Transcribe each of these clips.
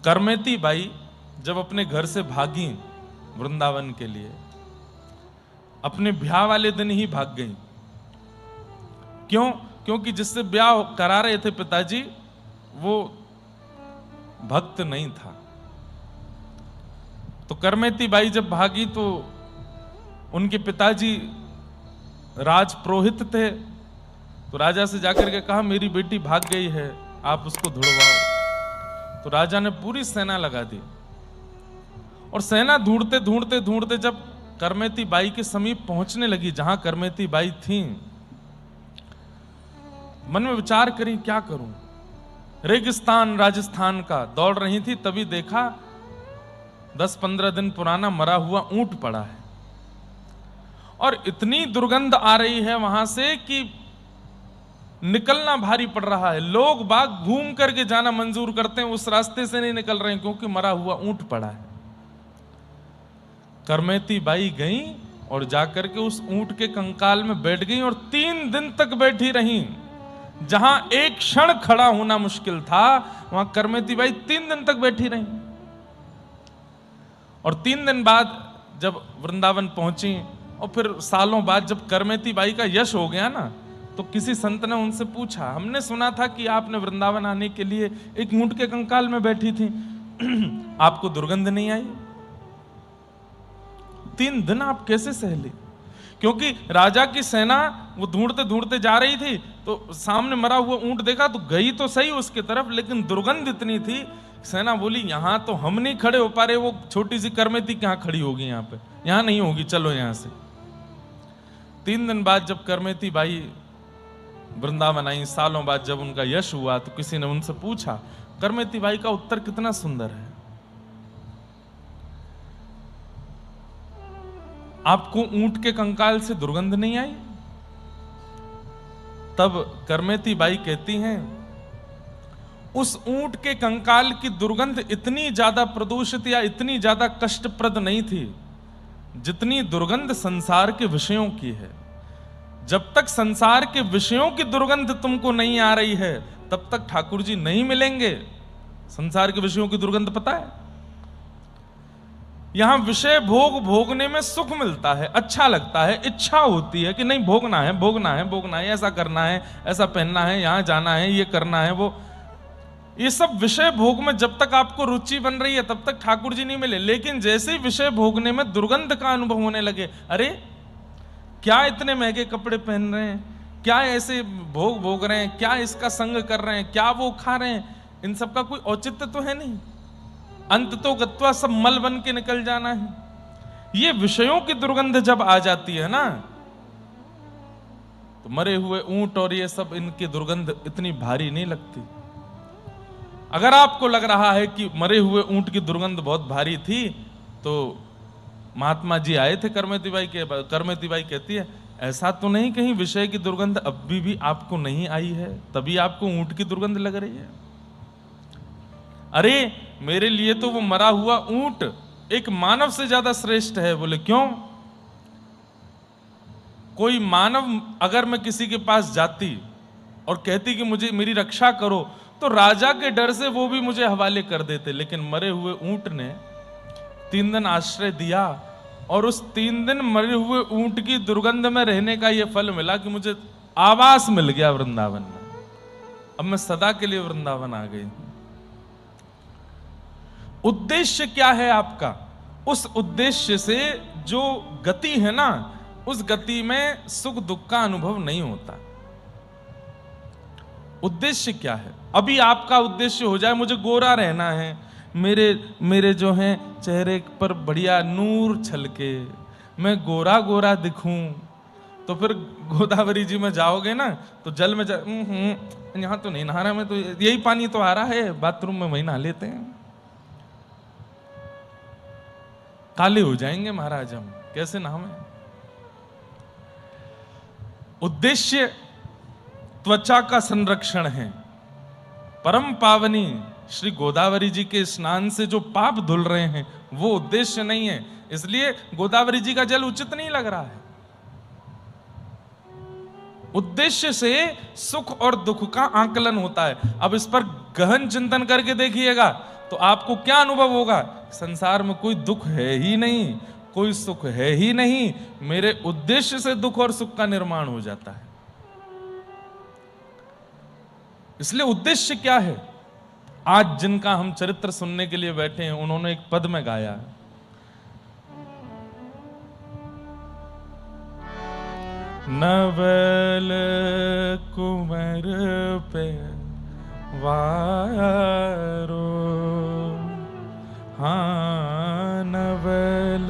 Karmeti by जब अपने घर से भागी वृंदावन के लिए, अपने ब्याह वाले दिन ही भाग गई। क्यों? क्योंकि जिससे ब्याह करा रहे थे पिताजी वो भक्त नहीं था। तो करमेती बाई जब भागी तो उनके पिताजी राजपुरोहित थे, तो राजा से जाकर के कहा मेरी बेटी भाग गई है, आप उसको ढूंढवाओ। तो राजा ने पूरी सेना लगा दी और सेना ढूंढते ढूंढते ढूंढते जब करमेती बाई के समीप पहुंचने लगी, जहां करमेती बाई थी, मन में विचार करी क्या करूं। रेगिस्तान राजस्थान का दौड़ रही थी, तभी देखा 10-15 दिन पुराना मरा हुआ ऊंट पड़ा है और इतनी दुर्गंध आ रही है वहां से कि निकलना भारी पड़ रहा है। लोग बाग घूम करके जाना मंजूर करते हैं, उस रास्ते से नहीं निकल रहे हैं क्योंकि मरा हुआ ऊंट पड़ा है। करमेती बाई गई और जाकर के उस ऊंट के कंकाल में बैठ गई और 3 दिन तक बैठी रही। जहां एक क्षण खड़ा होना मुश्किल था, वहां करमेती बाई 3 दिन तक बैठी रही। और 3 दिन बाद जब वृंदावन पहुंची और फिर सालों बाद जब करमेती बाई का यश हो गया ना, तो किसी संत ने उनसे पूछा, हमने सुना था कि आपने वृंदावन आने के लिए एक ऊंट के कंकाल में बैठी थी, आपको दुर्गंध नहीं आई? 3 दिन आप कैसे सह ली? क्योंकि राजा की सेना वो ढूंढते ढूंढते जा रही थी, तो सामने मरा हुआ ऊंट देखा तो गई तो सही उसके तरफ, लेकिन दुर्गंध इतनी थी, सेना बोली यहां तो हम नहीं खड़े हो पा रहे, वो छोटी सी करमेती कहां खड़ी होगी यहां पे, यहां नहीं होगी, चलो यहां से। 3 दिन बाद जब करमेती बाई वृंदावन आई, सालों बाद जब उनका यश हुआ, तो किसी ने उनसे पूछा, करमेती बाई का उत्तर कितना सुंदर है, आपको ऊंट के कंकाल से दुर्गंध नहीं आई? तब करमेती बाई कहती हैं, उस ऊंट के कंकाल की दुर्गंध इतनी ज्यादा प्रदूषित या इतनी ज्यादा कष्टप्रद नहीं थी जितनी दुर्गंध संसार के विषयों की है। जब तक संसार के विषयों की दुर्गंध तुमको नहीं आ रही है, तब तक ठाकुर जी नहीं मिलेंगे। संसार के विषयों की दुर्गंध पता है? यहां विषय भोग भोगने में सुख मिलता है, अच्छा लगता है, इच्छा होती है कि नहीं भोगना है, भोगना है, भोगना है, ऐसा करना है, ऐसा पहनना है, यहां जाना है, ये करना है, वो ये सब विषय भोग में जब तक आपको रुचि बन रही है तब तक ठाकुर जी नहीं मिले। लेकिन जैसे ही विषय भोगने में दुर्गंध का अनुभव होने लगे, अरे क्या इतने महंगे कपड़े पहन रहे हैं, क्या ऐसे भोग भोग रहे हैं, क्या इसका संग कर रहे हैं, क्या वो खा रहे हैं, इन सब का कोई औचित्य तो है नहीं, अंत तो गत्वा सब मल बन के निकल जाना है। ये विषयों की दुर्गंध जब आ जाती है ना, तो मरे हुए ऊंट और ये सब इनकी दुर्गंध इतनी भारी नहीं लगती। अगर आपको लग रहा है कि मरे हुए ऊंट की दुर्गंध बहुत भारी थी, तो महात्मा जी आए थे करमेती बाई के, करमेती बाई कहती है ऐसा तो नहीं कहीं विषय की दुर्गंध अभी भी आपको नहीं आई है, तभी आपको ऊंट की दुर्गंध लग रही है? अरे मेरे लिए तो वो मरा हुआ ऊंट एक मानव से ज्यादा श्रेष्ठ है। बोले क्यों? कोई मानव अगर मैं किसी के पास जाती और कहती कि मुझे मेरी रक्षा करो, तो राजा के डर से वो भी मुझे हवाले कर देते, लेकिन मरे हुए ऊंट ने 3 दिन आश्रय दिया और उस 3 दिन मरे हुए ऊंट की दुर्गंध में रहने का ये फल मिला कि मुझे आवास मिल गया वृंदावन में। अब मैं सदा के लिए वृंदावन आ गई। उद्देश्य क्या है आपका? उस उद्देश्य से जो गति है ना, उस गति में सुख दुख का अनुभव नहीं होता। उद्देश्य क्या है? अभी आपका उद्देश्य हो जाए मुझे गोरा रहना है, मेरे जो हैं चेहरे पर बढ़िया नूर छलके, मैं गोरा गोरा दिखूं, तो फिर गोदावरी जी में जाओगे ना तो जल में यहाँ तो नहीं नहा रहा, मैं तो यही पानी तो आ रहा है, बाथरूम में वही नहा लेते हैं। काले हो जाएंगे महाराज हम, कैसे नहावें? उद्देश्य त्वचा का संरक्षण है। परम पावनी श्री गोदावरी जी के स्नान से जो पाप धुल रहे हैं वो उद्देश्य नहीं है, इसलिए गोदावरी जी का जल उचित नहीं लग रहा है। उद्देश्य से सुख और दुख का आकलन होता है। अब इस पर गहन चिंतन करके देखिएगा तो आपको क्या अनुभव होगा? संसार में कोई दुख है ही नहीं, कोई सुख है ही नहीं, मेरे उद्देश्य से दुख और सुख का निर्माण हो जाता है। इसलिए उद्देश्य क्या है? आज जिनका हम चरित्र सुनने के लिए बैठे हैं, उन्होंने एक पद में गाया, नवल कुंवर पे वारो, हाँ नवल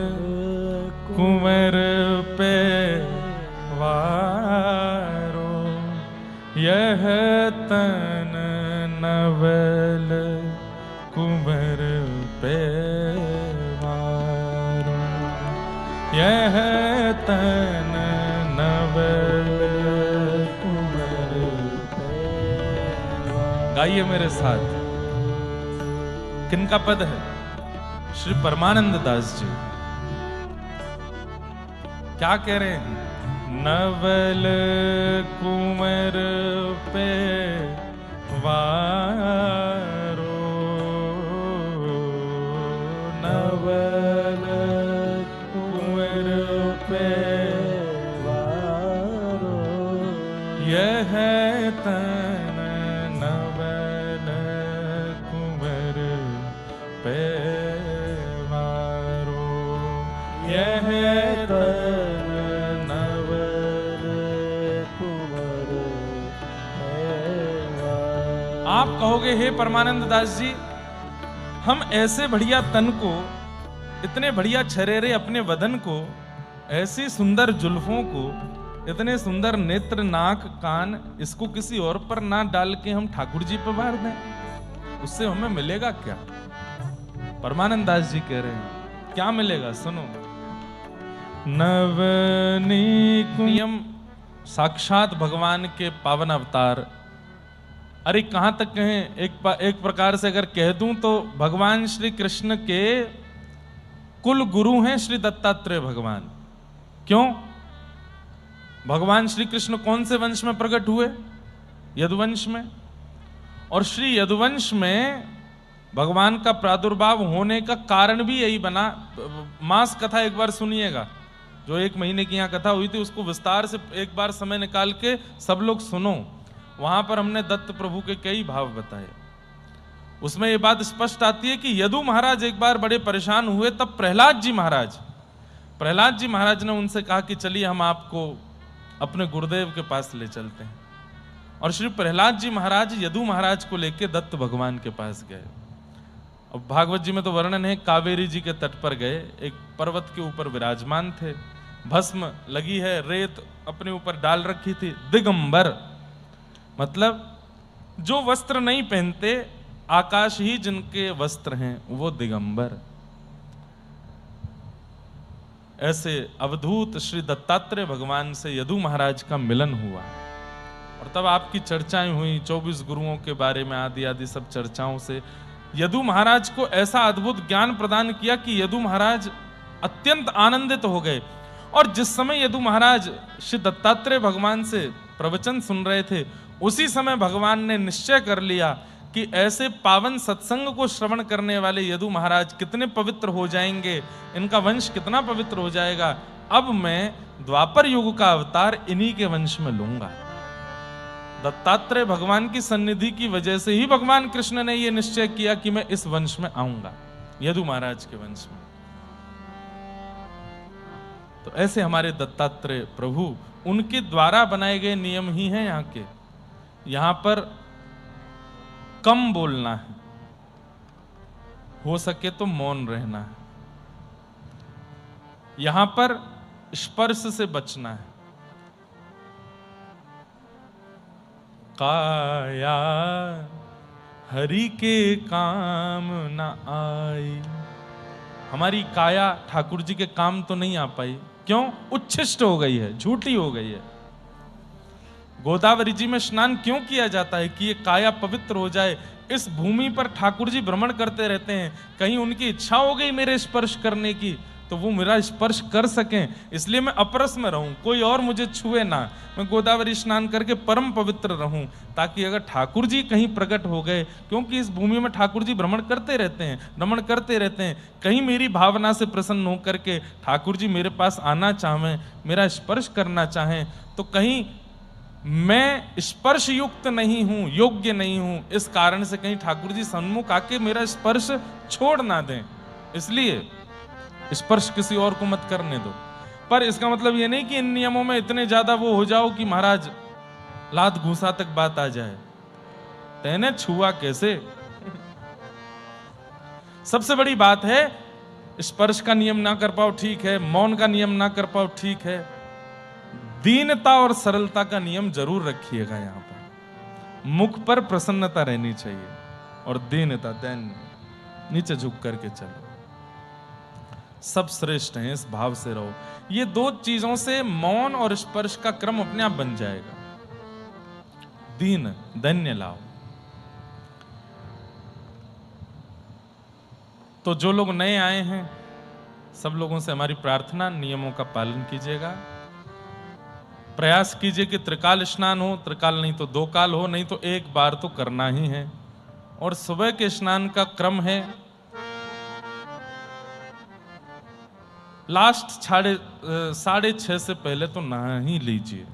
कुंवर पे वारो, यह तन नवल कुंवर पे वारो, यह तन नवल कुंवर पे वारो। गाइए मेरे साथ। किनका पद है? श्री परमानंद दास जी। क्या कह रहे हैं? नवल कुंवर पे वारो, नवल कुंवर पे वारो, यह तन नवल कुंवर पे वारो, यह तन नवल कुंवर पे वारो। आप कहोगे, हे परमानंद दास जी, हम ऐसे बढ़िया तन को, इतने बढ़िया छरेरे अपने वदन को, ऐसी सुंदर जुल्फों को, इतने सुंदर नेत्र, नाक, कान, इसको किसी और पर ना डाल के हम ठाकुर जी पर मार दें, उससे हमें मिलेगा क्या? परमानंद दास जी कह रहे हैं, क्या मिलेगा? सुनो। नवनीत नियम साक्षात भगवान के पावन अवतार। अरे कहां तक कहें? एक प्रकार से अगर कह दूं तो भगवान श्री कृष्ण के कुल गुरु हैं श्री दत्तात्रेय भगवान। क्यों? भगवान श्री कृष्ण कौन से वंश में प्रकट हुए? यदुवंश में। और श्री यदुवंश में भगवान का प्रादुर्भाव होने का कारण भी यही बना। मास कथा एक बार सुनिएगा, जो 1 महीने की यहाँ कथा हुई थी, उसको विस्तार से एक बार समय निकाल के सब लोग सुनो। वहां पर हमने दत्त प्रभु के कई भाव बताए। उसमें यह बात स्पष्ट आती है कि यदु महाराज एक बार बड़े परेशान हुए, तब प्रहलाद जी महाराज ने उनसे कहा कि चलिए हम आपको अपने गुरुदेव के पास ले चलते हैं। और श्री प्रहलाद जी महाराज यदु महाराज को लेकर दत्त भगवान के पास गए। अब भागवत जी में तो वर्णन है, कावेरी जी के तट पर गए, एक पर्वत के ऊपर विराजमान थे, भस्म लगी है, रेत अपने ऊपर डाल रखी थी, दिगंबर, मतलब जो वस्त्र नहीं पहनते, आकाश ही जिनके वस्त्र हैं, वो दिगंबर। ऐसे अवधूत श्री दत्तात्रेय भगवान से यदु महाराज का मिलन हुआ। और तब आपकी चर्चाएं हुई 24 गुरुओं के बारे में, आदि आदि सब चर्चाओं से यदु महाराज को ऐसा अद्भुत ज्ञान प्रदान किया कि यदु महाराज अत्यंत आनंदित हो गए। और जिस समय यदु महाराज श्री दत्तात्रेय भगवान से प्रवचन सुन रहे थे, उसी समय भगवान ने निश्चय कर लिया कि ऐसे पावन सत्संग को श्रवण करने वाले यदु महाराज कितने पवित्र हो जाएंगे, इनका वंश कितना पवित्र हो जाएगा। अब मैं द्वापर युग का अवतार इन्हीं के वंश में लूंगा। दत्तात्रेय भगवान की सन्निधि की वजह से ही भगवान कृष्ण ने यह निश्चय किया कि मैं इस वंश में आऊंगा, यदु महाराज के वंश में। तो ऐसे हमारे दत्तात्रेय प्रभु, उनके द्वारा बनाए गए नियम ही हैं यहाँ के। यहां पर कम बोलना है, हो सके तो मौन रहना है। यहां पर स्पर्श से बचना है। काया हरि के काम न आई। हमारी काया ठाकुर जी के काम तो नहीं आ पाई। क्यों? उच्छिष्ट हो गई है, झूठी हो गई है। गोदावरी जी में स्नान क्यों किया जाता है? कि ये काया पवित्र हो जाए। इस भूमि पर ठाकुर जी भ्रमण करते रहते हैं, कहीं उनकी इच्छा हो गई मेरे स्पर्श करने की तो वो मेरा स्पर्श कर सकें, इसलिए मैं अपरस में रहूं, कोई और मुझे छुए ना, मैं गोदावरी स्नान करके परम पवित्र रहूं, ताकि अगर ठाकुर जी कहीं प्रकट हो गए, क्योंकि इस भूमि में ठाकुर जी भ्रमण करते रहते हैं, रमण करते रहते हैं, कहीं मेरी भावना से प्रसन्न होकर के ठाकुर जी मेरे पास आना चाहें, मेरा स्पर्श करना चाहें, तो कहीं मैं स्पर्श युक्त नहीं हूं, योग्य नहीं हूं, इस कारण से कहीं ठाकुर जी सन्मुख आके मेरा स्पर्श छोड़ ना दें, इसलिए स्पर्श किसी और को मत करने दो। पर इसका मतलब ये नहीं कि इन नियमों में इतने ज्यादा वो हो जाओ कि महाराज लात घूसा तक बात आ जाए, तेने छुआ कैसे। सबसे बड़ी बात है, स्पर्श का नियम ना कर पाओ ठीक है, मौन का नियम ना कर पाओ ठीक है, दीनता और सरलता का नियम जरूर रखिएगा। यहां पर मुख पर प्रसन्नता रहनी चाहिए और दीनता, दैन नीचे झुक करके चलो, सब श्रेष्ठ हैं, इस भाव से रहो। ये दो चीजों से मौन और स्पर्श का क्रम अपने आप बन जाएगा। दीन धन्य लाओ। तो जो लोग नए आए हैं, सब लोगों से हमारी प्रार्थना, नियमों का पालन कीजिएगा, प्रयास कीजिए कि त्रिकाल स्नान हो, त्रिकाल नहीं तो 2 काल हो, नहीं तो 1 बार तो करना ही है। और सुबह के स्नान का क्रम है लास्ट 6:30 से पहले तो नहा ही लीजिए,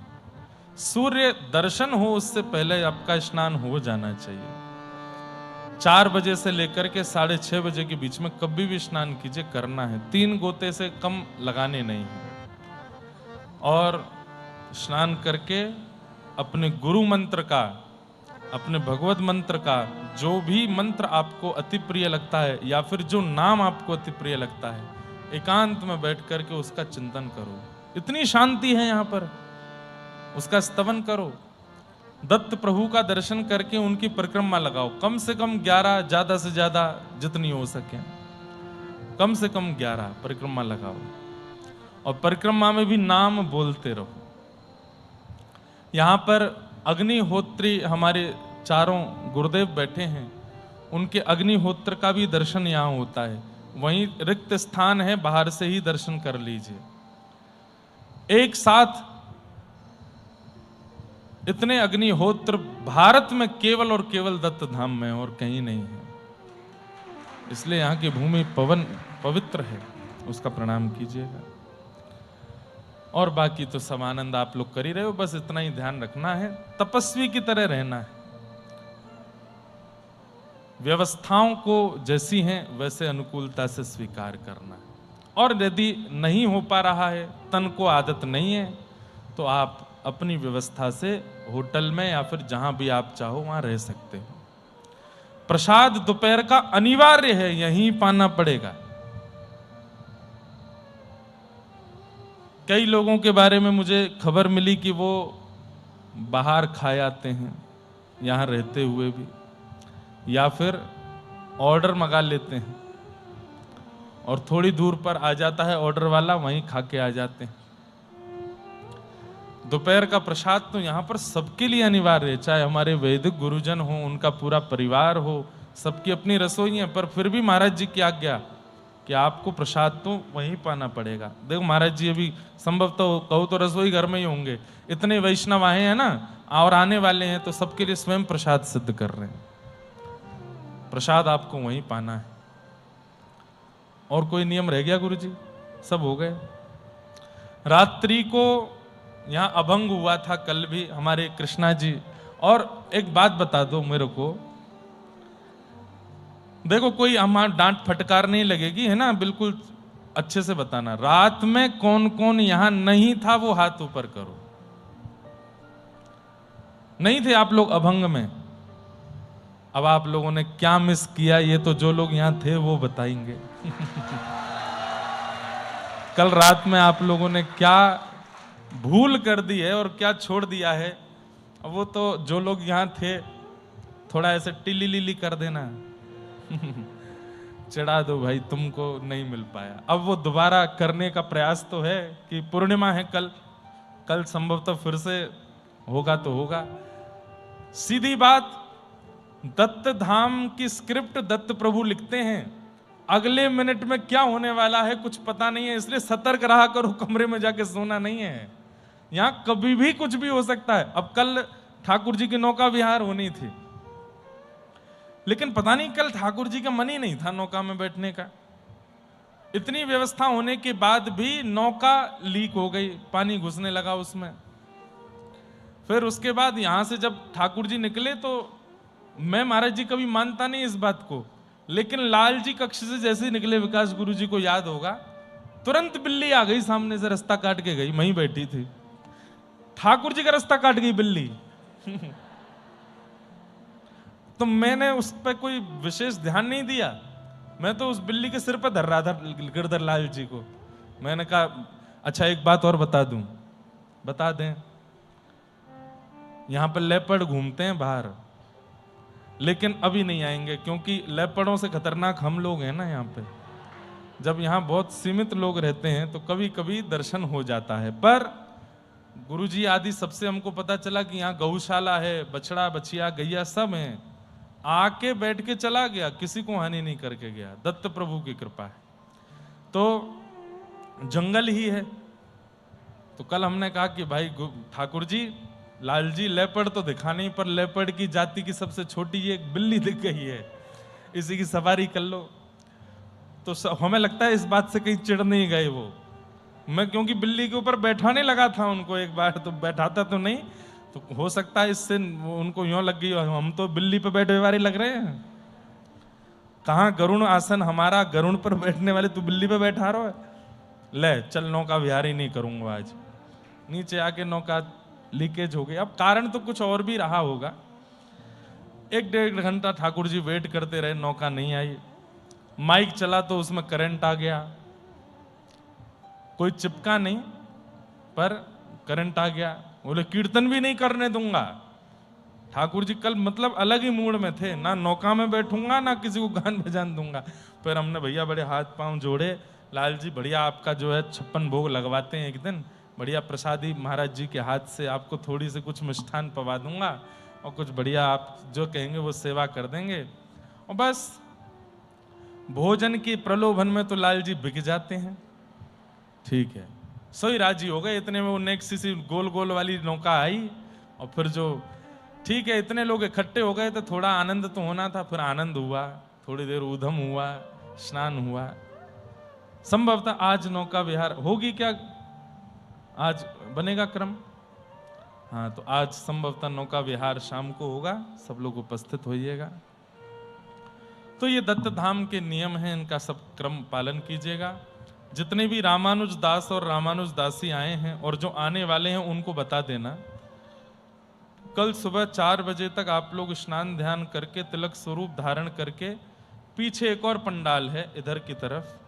सूर्य दर्शन हो उससे पहले आपका स्नान हो जाना चाहिए। 4 बजे से लेकर के 6:30 बजे के बीच में कभी भी स्नान कीजिए, करना है, 3 गोते से कम लगाने नहीं है। और स्नान करके अपने गुरु मंत्र का, अपने भगवत मंत्र का, जो भी मंत्र आपको अति प्रिय लगता है या फिर जो नाम आपको अति प्रिय लगता है, एकांत में बैठ करके उसका चिंतन करो। इतनी शांति है यहां पर, उसका स्तवन करो। दत्त प्रभु का दर्शन करके उनकी परिक्रमा लगाओ, कम से कम 11, ज्यादा से ज्यादा जितनी हो सके, कम से कम 11 परिक्रमा लगाओ। और परिक्रमा में भी नाम बोलते रहो। यहां पर अग्निहोत्री हमारे चारों गुरुदेव बैठे हैं, उनके अग्निहोत्र का भी दर्शन यहां होता है। वहीं रिक्त स्थान है, बाहर से ही दर्शन कर लीजिए। एक साथ इतने अग्निहोत्र भारत में केवल और केवल दत्त धाम में, और कहीं नहीं है। इसलिए यहां की भूमि पवित्र है, उसका प्रणाम कीजिएगा। और बाकी तो सब आनंद आप लोग कर ही रहे हो, बस इतना ही ध्यान रखना है, तपस्वी की तरह रहना है। व्यवस्थाओं को जैसी हैं वैसे अनुकूलता से स्वीकार करना है। और यदि नहीं हो पा रहा है, तन को आदत नहीं है, तो आप अपनी व्यवस्था से होटल में या फिर जहां भी आप चाहो वहां रह सकते हो। प्रसाद दोपहर का अनिवार्य है, यहीं पाना पड़ेगा। कई लोगों के बारे में मुझे खबर मिली कि वो बाहर खाए आते हैं यहां रहते हुए भी, या फिर ऑर्डर मंगा लेते हैं और थोड़ी दूर पर आ जाता है ऑर्डर वाला, वहीं खा के आ जाते हैं। दोपहर का प्रसाद तो यहाँ पर सबके लिए अनिवार्य है, चाहे हमारे वैदिक गुरुजन हो, उनका पूरा परिवार हो, सबकी अपनी रसोई है। पर फिर भी महाराज जी की आज्ञा कि आपको प्रसाद तो वहीं पाना पड़ेगा। देखो महाराज जी अभी संभव तो कहो तो रसोई घर में ही होंगे, इतने वैष्णव आए हैं ना और आने वाले हैं, तो सबके लिए स्वयं प्रसाद सिद्ध कर रहे हैं। प्रसाद आपको वहीं पाना है। और कोई नियम रह गया गुरु जी? सब हो गए। रात्रि को यहां अभंग हुआ था कल भी हमारे कृष्णा जी। और एक बात बता दो मेरे को, देखो कोई हमारा डांट फटकार नहीं लगेगी है ना, बिल्कुल अच्छे से बताना। रात में कौन कौन यहां नहीं था वो हाथ ऊपर करो। नहीं थे आप लोग अभंग में? अब आप लोगों ने क्या मिस किया, ये तो जो लोग यहां थे वो बताएंगे। कल रात में आप लोगों ने क्या भूल कर दी है और क्या छोड़ दिया है, वो तो जो लोग यहां थे थोड़ा ऐसे टिली लिली कर देना। चिढ़ा दो भाई, तुमको नहीं मिल पाया। अब वो दोबारा करने का प्रयास तो है कि पूर्णिमा है कल संभवतः फिर से होगा तो होगा। सीधी बात, दत्त धाम की स्क्रिप्ट दत्त प्रभु लिखते हैं अगले मिनट में क्या होने वाला है कुछ पता नहीं है, इसलिए सतर्क रहा करो, कमरे में जाके सोना नहीं है। यहां कभी भी कुछ भी हो सकता है। अब कल ठाकुर जी की नौका विहार होनी थी, लेकिन पता नहीं कल ठाकुर जी का मन ही नहीं था नौका में बैठने का। इतनी व्यवस्था होने के बाद भी नौका लीक हो गई, पानी घुसने लगा उसमें। फिर उसके बाद यहां से जब ठाकुर जी निकले तो मैं महाराज जी कभी मानता नहीं इस बात को, लेकिन लाल जी कक्ष से जैसे ही निकले, विकास गुरु जी को याद होगा, तुरंत बिल्ली आ गई सामने से, रास्ता काट के गई, वहीं बैठी थी। ठाकुर जी का रास्ता काट गई बिल्ली। तो मैंने उस पर कोई विशेष ध्यान नहीं दिया, मैं तो उस बिल्ली के सिर पर धर रहा था गिरधर लाल जी को। मैंने कहा अच्छा एक बात और बता दूं, बता दें, यहां पर लेपर्ड घूमते हैं बाहर, लेकिन अभी नहीं आएंगे क्योंकि लेपर्डों से खतरनाक हम लोग हैं ना यहाँ पे। जब यहाँ बहुत सीमित लोग रहते हैं तो कभी कभी दर्शन हो जाता है, पर गुरुजी आदि सबसे हमको पता चला कि यहाँ गौशाला है, बछड़ा बछिया गैया सब हैं। आके बैठ के चला गया, किसी को हानि नहीं करके गया, दत्त प्रभु की कृपा है। तो जंगल ही है। तो कल हमने कहा कि भाई ठाकुर जी, लाल जी लेपर्ड तो दिखा नहीं, पर लेपर्ड की जाति की सबसे छोटी एक बिल्ली दिख गई है, इसी की सवारी कर लो। तो हमें लगता है इस बात से कहीं चिढ़ नहीं गए वो। मैं क्योंकि बिल्ली के ऊपर बैठाने लगा था उनको एक बार, तो बैठाता तो नहीं, तो हो सकता है इससे उनको यूं लग गई हम तो बिल्ली पे बैठे वाले लग रहे हैं। कहाँ गरुण आसन हमारा, गरुण पर बैठने वाले तू बिल्ली पे बैठा रहा है। ले चल, नौका विहार ही नहीं करूंगा आज। नीचे आके नौका लीकेज हो गई। अब कारण तो कुछ और भी रहा होगा। 1-1.5 घंटा ठाकुर जी वेट करते रहे, नौका नहीं आई। माइक चला तो उसमें करंट आ गया, कोई चिपका नहीं पर करंट आ गया। बोले कीर्तन भी नहीं करने दूंगा। ठाकुर जी कल मतलब अलग ही मूड में थे, ना नौका में बैठूंगा ना किसी को गान बजान दूंगा। फिर हमने भैया बड़े हाथ पांव जोड़े, लाल जी बढ़िया आपका जो है 56 भोग लगवाते हैं एक दिन, बढ़िया प्रसादी महाराज जी के हाथ से आपको थोड़ी सी कुछ मिष्ठान पवा दूंगा और कुछ बढ़िया आप जो कहेंगे वो सेवा कर देंगे। और बस भोजन की प्रलोभन में तो लाल जी बिक जाते हैं। ठीक है, सोई राजी हो गए। इतने में वो नेक्स्ट सी गोल गोल वाली नौका आई और फिर जो ठीक है इतने लोग इकट्ठे हो गए तो थोड़ा आनंद तो होना था। फिर आनंद हुआ, थोड़ी देर ऊधम हुआ, स्नान हुआ। संभवतः आज नौका विहार होगी क्या, आज बनेगा क्रम? हाँ, तो आज संभवतः नौका विहार शाम को होगा, सब लोग उपस्थित होइएगा। तो ये दत्त धाम के नियम हैं, इनका सब क्रम पालन कीजिएगा। जितने भी रामानुज दास और रामानुज दासी आए हैं और जो आने वाले हैं उनको बता देना, कल सुबह 4 बजे तक आप लोग स्नान ध्यान करके तिलक स्वरूप धारण करके पीछे एक और पंडाल है इधर की तरफ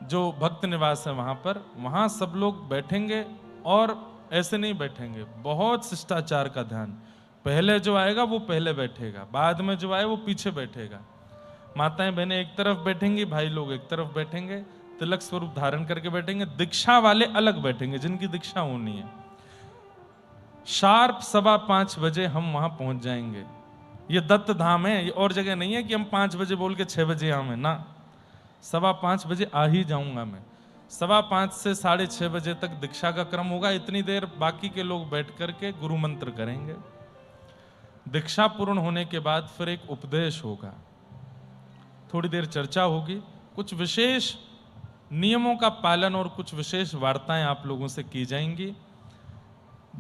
जो भक्त निवास है, वहां सब लोग बैठेंगे। और ऐसे नहीं बैठेंगे, बहुत शिष्टाचार का ध्यान। पहले जो आएगा वो पहले बैठेगा, बाद में जो आए वो पीछे बैठेगा। माताएं बहनें एक तरफ बैठेंगी, भाई लोग एक तरफ बैठेंगे, तिलक स्वरूप धारण करके बैठेंगे। दीक्षा वाले अलग बैठेंगे जिनकी दीक्षा होनी है। शार्प 5:15 बजे हम वहां पहुंच जाएंगे। ये दत्त धाम है, ये और जगह नहीं है कि हम 5 बजे बोल के 6 बजे आवे ना। 5:15 बजे आ ही जाऊंगा मैं। 5:15 से 6:30 बजे तक दीक्षा का क्रम होगा। इतनी देर बाकी के लोग बैठ करके गुरु मंत्र करेंगे। दीक्षा पूर्ण होने के बाद फिर एक उपदेश होगा, थोड़ी देर चर्चा होगी, कुछ विशेष नियमों का पालन और कुछ विशेष वार्ताएं आप लोगों से की जाएंगी।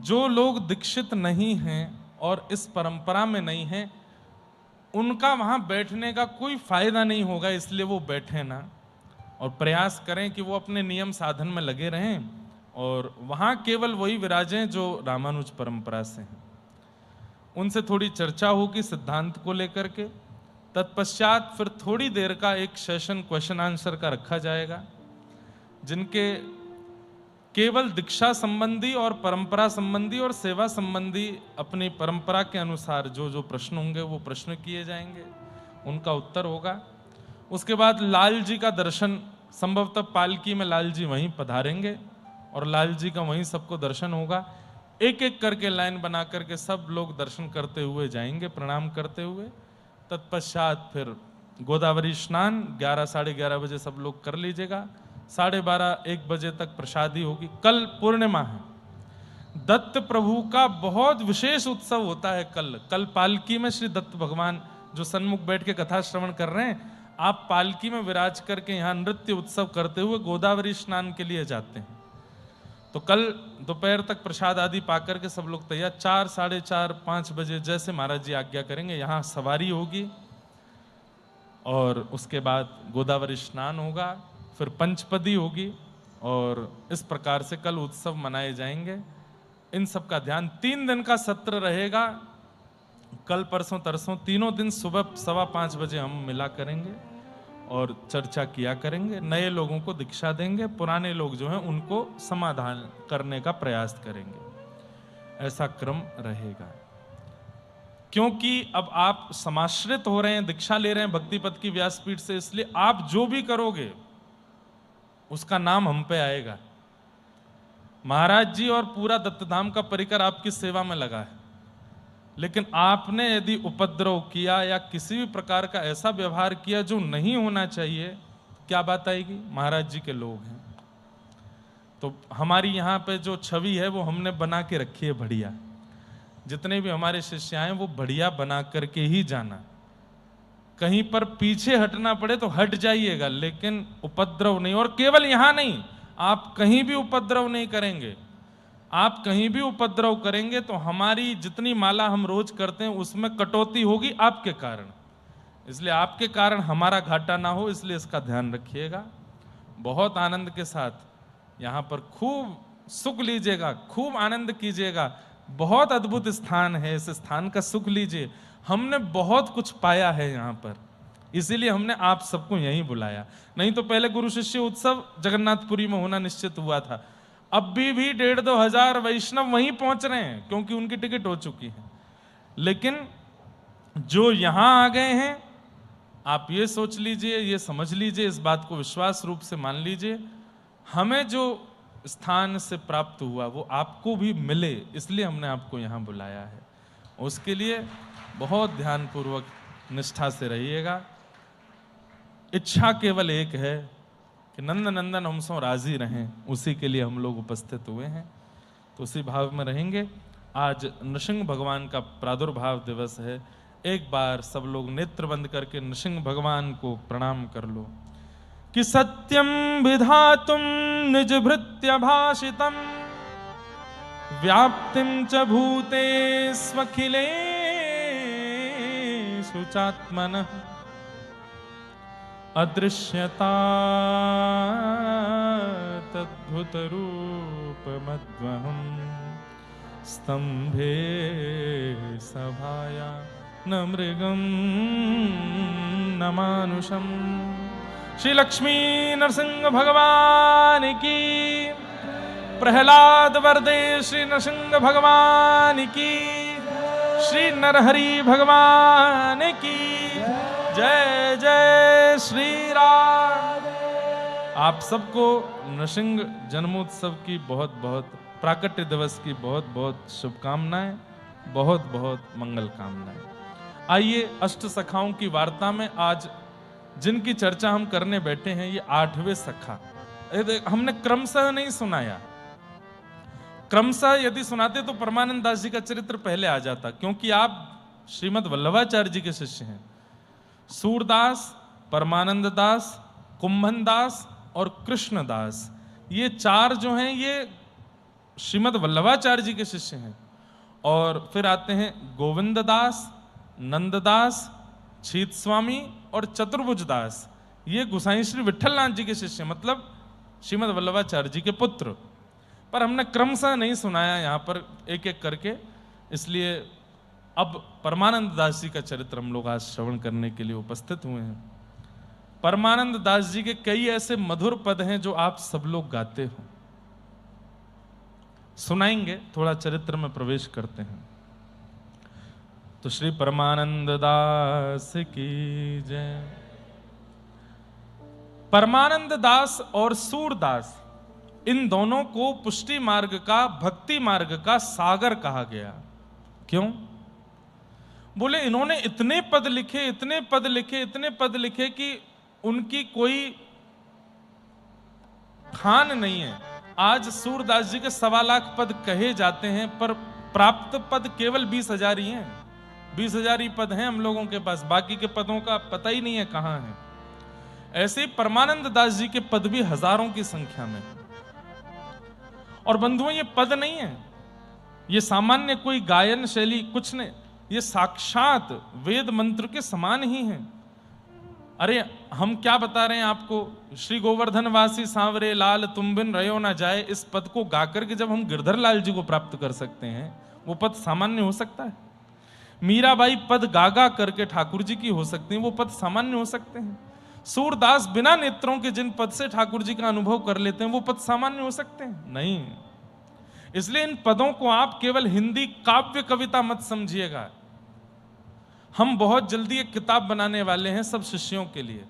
जो लोग दीक्षित नहीं हैं और इस परंपरा में नहीं हैं, उनका वहां बैठने का कोई फायदा नहीं होगा, इसलिए वो बैठे ना और प्रयास करें कि वो अपने नियम साधन में लगे रहें और वहां केवल वही विराजें जो रामानुज परंपरा से हैं। उनसे थोड़ी चर्चा होगी सिद्धांत को लेकर के। तत्पश्चात फिर थोड़ी देर का एक सेशन क्वेश्चन आंसर का रखा जाएगा, जिनके केवल दीक्षा संबंधी और परंपरा संबंधी और सेवा संबंधी अपनी परंपरा के अनुसार जो जो प्रश्न होंगे वो प्रश्न किए जाएंगे, उनका उत्तर होगा। उसके बाद लाल जी का दर्शन, संभवतः पालकी में लाल जी वहीं पधारेंगे और लाल जी का वहीं सबको दर्शन होगा। एक एक करके लाइन बना करके सब लोग दर्शन करते हुए जाएंगे, प्रणाम करते हुए। तत्पश्चात फिर गोदावरी स्नान 11 साढ़े 11 बजे सब लोग कर लीजिएगा। 12:30-1 बजे तक प्रसादी होगी। कल पूर्णिमा है, दत्त प्रभु का बहुत विशेष उत्सव होता है। कल पालकी में श्री दत्त भगवान जो सन्मुख बैठ के कथा श्रवण कर रहे हैं, आप पालकी में विराज करके यहाँ नृत्य उत्सव करते हुए गोदावरी स्नान के लिए जाते हैं। तो कल दोपहर तक प्रसाद आदि पाकर के सब लोग तैयार, 4, साढ़े 4, 5 बजे जैसे महाराज जी आज्ञा करेंगे यहाँ सवारी होगी और उसके बाद गोदावरी स्नान होगा, फिर पंचपदी होगी और इस प्रकार से कल उत्सव मनाए जाएंगे। इन सब का ध्यान, 3 दिन का सत्र रहेगा। कल परसों तरसों तीनों दिन सुबह 5:15 बजे हम मिला करेंगे और चर्चा किया करेंगे। नए लोगों को दीक्षा देंगे, पुराने लोग जो हैं उनको समाधान करने का प्रयास करेंगे। ऐसा क्रम रहेगा, क्योंकि अब आप समाश्रित हो रहे हैं, दीक्षा ले रहे हैं भक्ति पथ की व्यासपीठ से, इसलिए आप जो भी करोगे उसका नाम हम पे आएगा। महाराज जी और पूरा दत्तधाम का परिकर आपकी सेवा में लगा है, लेकिन आपने यदि उपद्रव किया या किसी भी प्रकार का ऐसा व्यवहार किया जो नहीं होना चाहिए, क्या बात आएगी? महाराज जी के लोग हैं, तो हमारी यहाँ पे जो छवि है वो हमने बना के रखी है बढ़िया। जितने भी हमारे शिष्य आए वो बढ़िया बना करके ही जाना। कहीं पर पीछे हटना पड़े तो हट जाइएगा, लेकिन उपद्रव नहीं। और केवल यहाँ नहीं, आप कहीं भी उपद्रव नहीं करेंगे। आप कहीं भी उपद्रव करेंगे तो हमारी जितनी माला हम रोज करते हैं उसमें कटौती होगी आपके कारण। इसलिए आपके कारण हमारा घाटा ना हो, इसलिए इसका ध्यान रखिएगा। बहुत आनंद के साथ यहाँ पर खूब सुख लीजिएगा, खूब आनंद कीजिएगा। बहुत अद्भुत स्थान है, इस स्थान का सुख लीजिए। हमने बहुत कुछ पाया है यहाँ पर, इसीलिए हमने आप सबको यहीं बुलाया। नहीं तो पहले गुरु शिष्य उत्सव जगन्नाथपुरी में होना निश्चित हुआ था। अब भी 1,500-2 हजार वैष्णव वहीं पहुंच रहे हैं क्योंकि उनकी टिकट हो चुकी है। लेकिन जो यहां आ गए हैं, आप ये सोच लीजिए, ये समझ लीजिए, इस बात को विश्वास रूप से मान लीजिए, हमें जो स्थान से प्राप्त हुआ वो आपको भी मिले, इसलिए हमने आपको यहां बुलाया है। उसके लिए बहुत ध्यानपूर्वक निष्ठा से रहिएगा। इच्छा केवल एक है कि नंद नंदन हम सो राजी रहें, उसी के लिए हम लोग उपस्थित हुए हैं, तो उसी भाव में रहेंगे। आज नृसिंह भगवान का प्रादुर्भाव दिवस है। एक बार सब लोग नेत्र बंद करके नृसिंह भगवान को प्रणाम कर लो। कि सत्यम विधातुम निज भृत्य भाषितम व्याप्तिम च भूते स्वखिले सुचात्मन अदृश्यता तद्भुत रूप मद्वहम स्तंभे सभाया न मृगम न मानुषम। श्री लक्ष्मी नरसिंह भगवान की, प्रहलाद वरदे श्री नरसिंह भगवान की, श्री नरहरि भगवान की जय जय श्री राम। आप सबको नृसिंह जन्मोत्सव की बहुत बहुत, प्राकट्य दिवस की बहुत बहुत शुभकामनाएं, बहुत बहुत मंगल कामनाएं। आइए अष्ट सखाओं की वार्ता में आज जिनकी चर्चा हम करने बैठे हैं, ये 8वें सखा। हमने क्रमशः नहीं सुनाया, क्रमशः यदि सुनाते तो परमानंद दास जी का चरित्र पहले आ जाता, क्योंकि आप श्रीमद् वल्लभाचार्य जी के शिष्य हैं। सूरदास, परमानंद दास, कुंभन दास और कृष्णदास, ये 4 जो हैं ये श्रीमद् वल्लभाचार्य जी के शिष्य हैं। और फिर आते हैं गोविंद दास, नंददास, छीत स्वामी और चतुर्भुज दास, ये गोसाई श्री विठलनाथ जी के शिष्य, मतलब श्रीमद् वल्लभाचार्य जी के पुत्र। पर हमने क्रमशः नहीं सुनाया यहाँ पर एक एक करके, इसलिए अब परमानंद दास जी का चरित्र हम लोग आज श्रवण करने के लिए उपस्थित हुए हैं। परमानंद दास जी के कई ऐसे मधुर पद हैं जो आप सब लोग गाते हो, सुनाएंगे। थोड़ा चरित्र में प्रवेश करते हैं। तो श्री परमानंद दास की जय। परमानंद दास और सूरदास, इन दोनों को पुष्टि मार्ग का, भक्ति मार्ग का सागर कहा गया। क्यों? बोले इन्होंने इतने पद लिखे, इतने पद लिखे, इतने पद लिखे कि उनकी कोई खान नहीं है। आज सूरदास जी के 1.25 लाख पद कहे जाते हैं, पर प्राप्त पद केवल 20,000 ही हैं। 20,000 ही पद हैं हम लोगों के पास, बाकी के पदों का पता ही नहीं है कहां है। ऐसे ही परमानंद दास जी के पद भी हजारों की संख्या में। और बंधुओं, ये पद नहीं है, ये सामान्य कोई गायन शैली कुछ नहीं, ये साक्षात वेद मंत्र के समान ही है। अरे हम क्या बता रहे हैं आपको, श्री गोवर्धन वासी सांवरे लाल तुम बिन रहो ना जाए, इस पद को गाकर के जब हम गिरधर लाल जी को प्राप्त कर सकते हैं, वो पद सामान्य हो सकता है? मीराबाई पद गागा करके ठाकुर जी की हो सकती हैं, वो पद सामान्य हो सकते हैं? सूरदास बिना नेत्रों के जिन पद से ठाकुर जी का अनुभव कर लेते हैं, वो पद सामान्य हो सकते हैं? नहीं। इसलिए इन पदों को आप केवल हिंदी काव्य कविता मत समझिएगा। हम बहुत जल्दी एक किताब बनाने वाले हैं सब शिष्यों के लिए,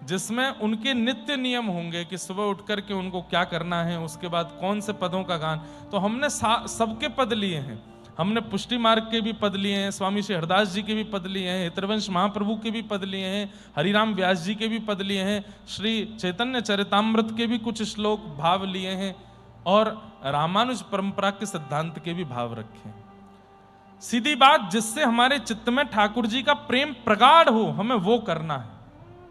जिसमें उनके नित्य नियम होंगे कि सुबह उठ करके उनको क्या करना है, उसके बाद कौन से पदों का गान। तो हमने सबके पद लिए हैं। हमने पुष्टि मार्ग के भी पद लिए हैं, स्वामी श्री हरदास जी के भी पद लिए हैं, हितवंश महाप्रभु के भी पद लिए हैं, हरिराम व्यास जी के भी पद लिए हैं, श्री चैतन्य चरितामृत के भी कुछ श्लोक भाव लिए हैं, और रामानुज परंपरा के सिद्धांत के भी भाव रखे हैं। सीधी बात, जिससे हमारे चित्त में ठाकुर जी का प्रेम प्रगाढ़ हो, हमें वो करना है।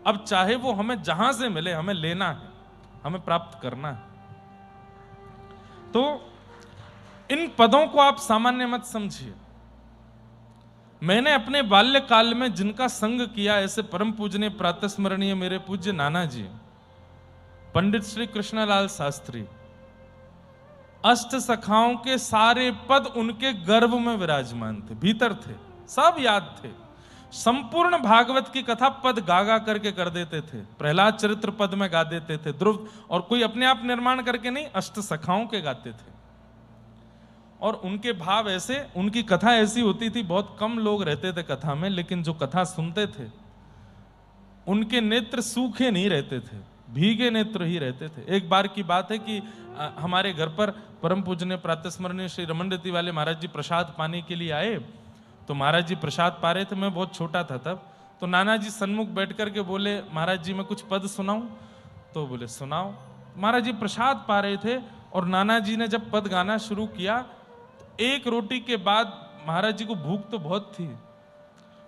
अब चाहे वो हमें जहां से मिले, हमें लेना है, हमें प्राप्त करना है। तो इन पदों को आप सामान्य मत समझिए। मैंने अपने बाल्यकाल में जिनका संग किया, ऐसे परम पूजनीय प्रातस्मरणीय मेरे पूज्य नाना जी, पंडित श्री कृष्णलाल शास्त्री, अष्ट सखाओं के सारे पद उनके गर्भ में विराजमान थे, भीतर थे, सब याद थे। संपूर्ण भागवत की कथा पद गागा करके कर देते थे। प्रहलाद चरित्र पद में गा देते थे, ध्रुव, और कोई अपने आप निर्माण करके नहीं, अष्ट सखाओं के गाते थे। और उनके भाव ऐसे, उनकी कथा ऐसी होती थी, बहुत कम लोग रहते थे कथा में, लेकिन जो कथा सुनते थे उनके नेत्र सूखे नहीं रहते थे, भीगे नेत्र ही रहते थे। एक बार की बात है कि हमारे घर पर परम पूजनीय प्रातस्मरणीय श्री रमन रीति वाले महाराज जी प्रसाद पाने के लिए आए। तो महाराज जी प्रसाद पा रहे थे, मैं बहुत छोटा था तब। तो नाना जी सन्मुख बैठ करके बोले, महाराज जी मैं कुछ पद सुनाऊं? तो बोले सुनाओ। महाराज जी प्रसाद पा रहे थे, और नाना जी ने जब पद गाना शुरू किया, तो एक रोटी के बाद महाराज जी को भूख तो बहुत थी,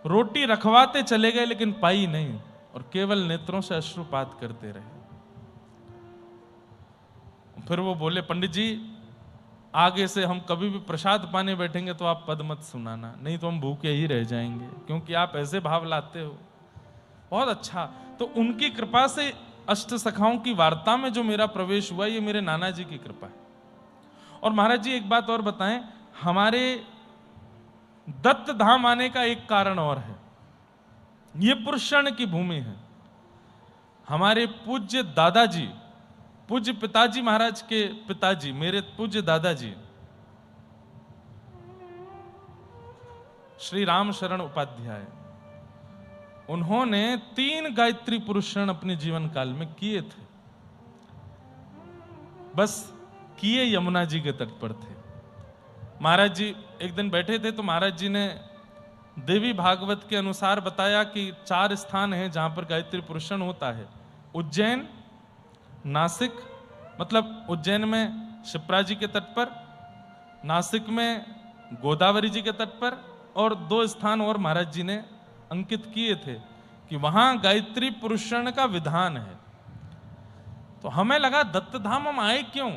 रोटी रखवाते चले गए लेकिन पाई नहीं, और केवल नेत्रों से अश्रुपात करते रहे। फिर वो बोले, पंडित जी आगे से हम कभी भी प्रसाद पाने बैठेंगे तो आप पद मत सुनाना, नहीं तो हम भूखे ही रह जाएंगे, क्योंकि आप ऐसे भाव लाते हो। बहुत अच्छा। तो उनकी कृपा से अष्ट सखाओं की वार्ता में जो मेरा प्रवेश हुआ, ये मेरे नाना जी की कृपा है। और महाराज जी एक बात और बताएं, हमारे दत्त धाम आने का एक कारण और है, ये पुरुषण की भूमि है। हमारे पूज्य दादाजी, पूज्य पिताजी महाराज के पिताजी, मेरे पूज्य दादाजी श्री राम शरण उपाध्याय, उन्होंने 3 गायत्री पुरुषण अपने जीवन काल में किए थे। बस किए यमुना जी के तट पर थे। महाराज जी एक दिन बैठे थे, तो महाराज जी ने देवी भागवत के अनुसार बताया कि 4 स्थान हैं जहां पर गायत्री पुरुषण होता है। उज्जैन, नासिक, मतलब उज्जैन में शिप्रा जी के तट पर, नासिक में गोदावरी जी के तट पर, और 2 स्थान और महाराज जी ने अंकित किए थे कि वहां गायत्री पुरुषण का विधान है। तो हमें लगा दत्त धाम हम आए क्यों?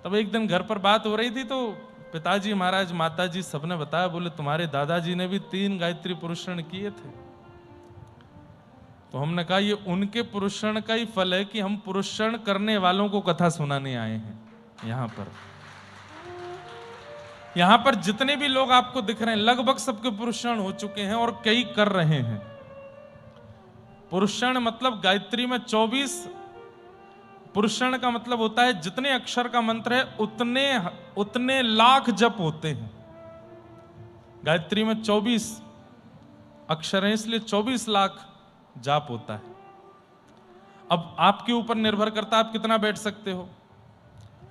तब एक दिन घर पर बात हो रही थी, तो पिताजी महाराज, माताजी सबने बताया, बोले तुम्हारे दादाजी ने भी 3 गायत्री पुरुषण किए थे। तो हमने कहा ये उनके पुरुषण का ही फल है कि हम पुरुषण करने वालों को कथा सुनाने आए हैं। यहां पर जितने भी लोग आपको दिख रहे हैं, लगभग सबके पुरुषण हो चुके हैं, और कई कर रहे हैं। पुरुषण मतलब गायत्री में 24, पुरुषण का मतलब होता है जितने अक्षर का मंत्र है उतने लाख जप होते हैं। गायत्री में 24 अक्षर हैं, इसलिए 24 लाख जाप होता है। अब आपके ऊपर निर्भर करता है आप कितना बैठ सकते हो।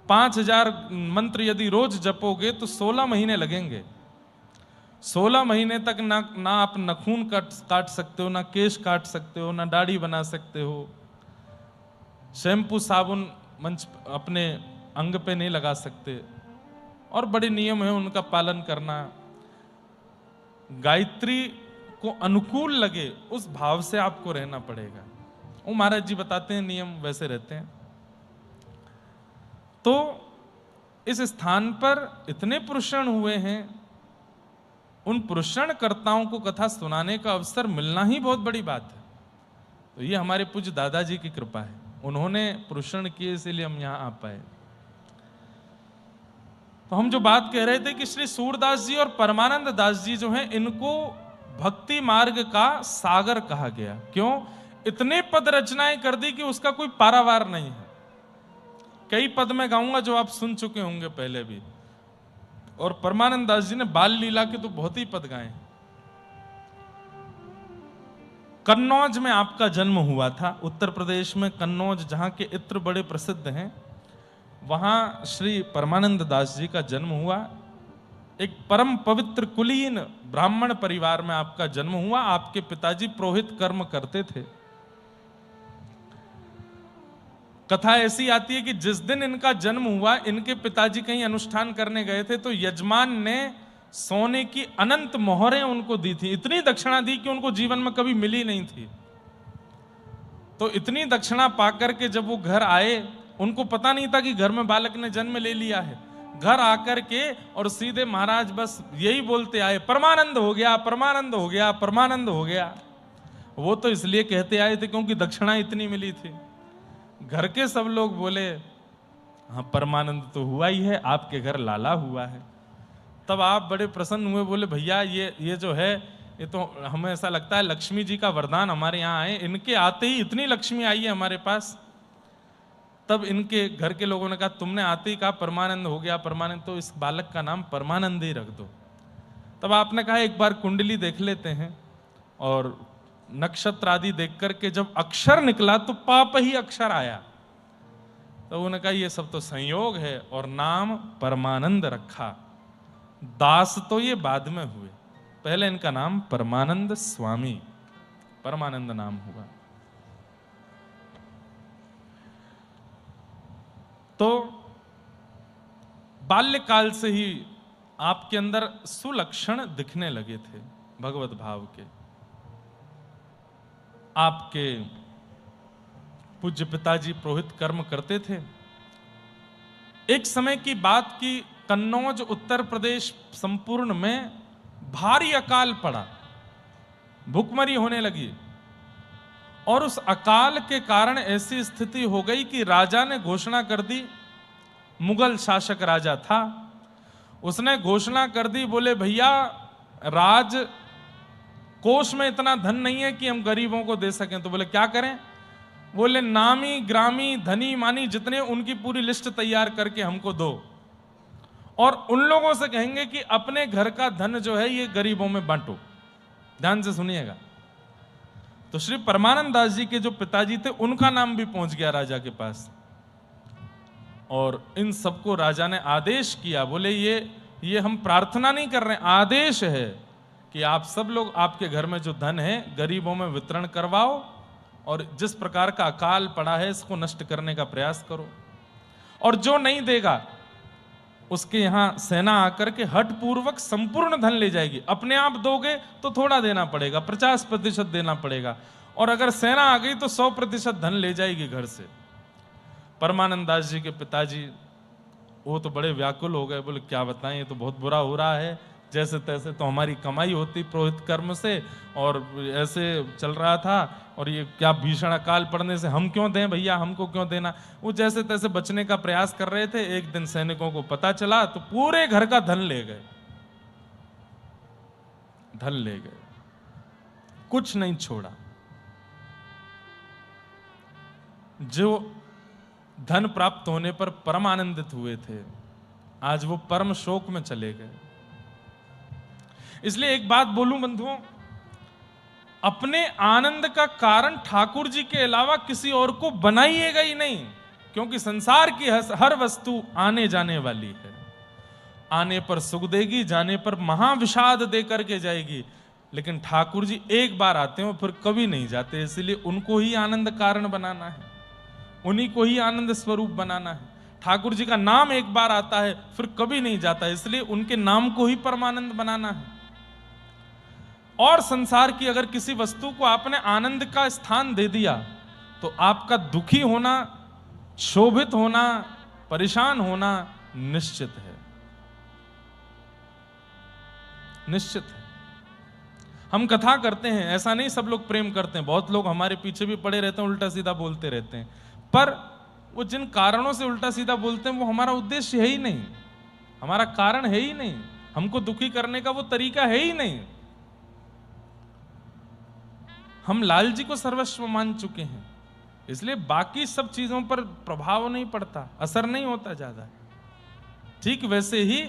5000 मंत्र यदि रोज जपोगे तो 16 महीने लगेंगे। 16 महीने तक ना आप नखून काट सकते हो, ना केश काट सकते हो, ना दाढ़ी बना सकते हो, शैम्पू साबुन मंच अपने अंग पे नहीं लगा सकते, और बड़े नियम है उनका पालन करना। गायत्री को अनुकूल लगे उस भाव से आपको रहना पड़ेगा। वो महाराज जी बताते हैं नियम वैसे रहते हैं। तो इस स्थान पर इतने पुरुषण हुए हैं, उन पुरुषण कर्ताओं को कथा सुनाने का अवसर मिलना ही बहुत बड़ी बात है। तो ये हमारे पूज्य दादाजी की कृपा है, उन्होंने पुरुषण किए इसीलिए हम यहां आ पाए। तो हम जो बात कह रहे थे कि श्री सूरदास जी और परमानंद दास जी जो हैं, इनको भक्ति मार्ग का सागर कहा गया। क्यों? इतने पद रचनाएं कर दी कि उसका कोई पारावार नहीं है। कई पद में गाऊंगा जो आप सुन चुके होंगे पहले भी, और परमानंद दास जी ने बाल लीला के तो बहुत ही पद गाए। कन्नौज में आपका जन्म हुआ था, उत्तर प्रदेश में कन्नौज, जहां के इत्र बड़े प्रसिद्ध हैं, वहां श्री परमानंद दास जी का जन्म हुआ। एक परम पवित्र कुलीन ब्राह्मण परिवार में आपका जन्म हुआ। आपके पिताजी पुरोहित कर्म करते थे। कथा ऐसी आती है कि जिस दिन इनका जन्म हुआ, इनके पिताजी कहीं अनुष्ठान करने गए थे, तो यजमान ने सोने की अनंत मोहरें उनको दी थी। इतनी दक्षिणा दी कि उनको जीवन में कभी मिली नहीं थी। तो इतनी दक्षिणा पाकर के जब वो घर आए, उनको पता नहीं था कि घर में बालक ने जन्म ले लिया है। घर आकर के और सीधे महाराज बस यही बोलते आए, परमानंद हो गया, परमानंद हो गया, परमानंद हो गया। वो तो इसलिए कहते आए थे क्योंकि दक्षिणा इतनी मिली थी। घर के सब लोग बोले, हाँ परमानंद तो हुआ ही है, आपके घर लाला हुआ है। तब आप बड़े प्रसन्न हुए, बोले भैया ये जो है, ये तो हमें ऐसा लगता है लक्ष्मी जी का वरदान हमारे यहाँ आए, इनके आते ही इतनी लक्ष्मी आई है हमारे पास। तब इनके घर के लोगों ने कहा, तुमने आते ही कहा परमानंद हो गया, परमानंद, तो इस बालक का नाम परमानंद ही रख दो। तब आपने कहा एक बार कुंडली देख लेते हैं, और नक्षत्र आदि देख करके जब अक्षर निकला तो पाप ही अक्षर आया। तो उन्होंने कहा ये सब तो संयोग है, और नाम परमानंद रखा। दास तो ये बाद में हुए, पहले इनका नाम परमानंद स्वामी, परमानंद नाम हुआ। तो बाल्यकाल से ही आपके अंदर सुलक्षण दिखने लगे थे भगवत भाव के। आपके पूज्य पिताजी पुरोहित कर्म करते थे। एक समय की बात की, कन्नौज उत्तर प्रदेश संपूर्ण में भारी अकाल पड़ा, भूखमरी होने लगी, और उस अकाल के कारण ऐसी स्थिति हो गई कि राजा ने घोषणा कर दी, मुगल शासक राजा था, उसने घोषणा कर दी, बोले भैया राज कोष में इतना धन नहीं है कि हम गरीबों को दे सकें। तो बोले क्या करें? बोले नामी ग्रामी धनी मानी जितने, उनकी पूरी लिस्ट तैयार करके हमको दो, और उन लोगों से कहेंगे कि अपने घर का धन जो है ये गरीबों में बांटो। ध्यान से सुनिएगा। तो श्री परमानंद दास जी के जो पिताजी थे, उनका नाम भी पहुंच गया राजा के पास, और इन सबको राजा ने आदेश किया, बोले ये हम प्रार्थना नहीं कर रहे, आदेश है कि आप सब लोग आपके घर में जो धन है गरीबों में वितरण करवाओ, और जिस प्रकार का अकाल पड़ा है इसको नष्ट करने का प्रयास करो, और जो नहीं देगा उसके यहां सेना आकर के हठ पूर्वक संपूर्ण धन ले जाएगी। अपने आप दोगे तो थोड़ा देना पड़ेगा, 50% देना पड़ेगा, और अगर सेना आ गई तो 100% धन ले जाएगी घर से। परमानंद दास जी के पिताजी वो तो बड़े व्याकुल हो गए, बोले क्या बताएं, ये तो बहुत बुरा हो रहा है, जैसे तैसे तो हमारी कमाई होती पुरोहित कर्म से, और ऐसे चल रहा था, और ये क्या भीषण अकाल पड़ने से हम क्यों दें भैया, हमको क्यों देना। वो जैसे तैसे बचने का प्रयास कर रहे थे। एक दिन सैनिकों को पता चला तो पूरे घर का धन ले गए, धन ले गए, कुछ नहीं छोड़ा। जो धन प्राप्त होने पर परम आनंदित हुए थे, आज वो परम शोक में चले गए। इसलिए एक बात बोलूं बंधुओं, अपने आनंद का कारण ठाकुर जी के अलावा किसी और को बनाइएगा ही नहीं, क्योंकि संसार की हर वस्तु आने जाने वाली है। आने पर सुख देगी, जाने पर महाविषाद दे करके जाएगी। लेकिन ठाकुर जी एक बार आते हैं और फिर कभी नहीं जाते, इसलिए उनको ही आनंद कारण बनाना है, उन्हीं को ही आनंद स्वरूप बनाना है। ठाकुर जी का नाम एक बार आता है फिर कभी नहीं जाता, इसलिए उनके नाम को ही परमानंद बनाना है। और संसार की अगर किसी वस्तु को आपने आनंद का स्थान दे दिया तो आपका दुखी होना, क्षोभित होना, परेशान होना निश्चित है, निश्चित है। हम कथा करते हैं, ऐसा नहीं सब लोग प्रेम करते हैं, बहुत लोग हमारे पीछे भी पड़े रहते हैं, उल्टा सीधा बोलते रहते हैं, पर वो जिन कारणों से उल्टा सीधा बोलते हैं वो हमारा उद्देश्य है ही नहीं, हमारा कारण है ही नहीं, हमको दुखी करने का वो तरीका है ही नहीं। हम लाल जी को सर्वस्व मान चुके हैं, इसलिए बाकी सब चीजों पर प्रभाव नहीं पड़ता, असर नहीं होता ज्यादा। ठीक वैसे ही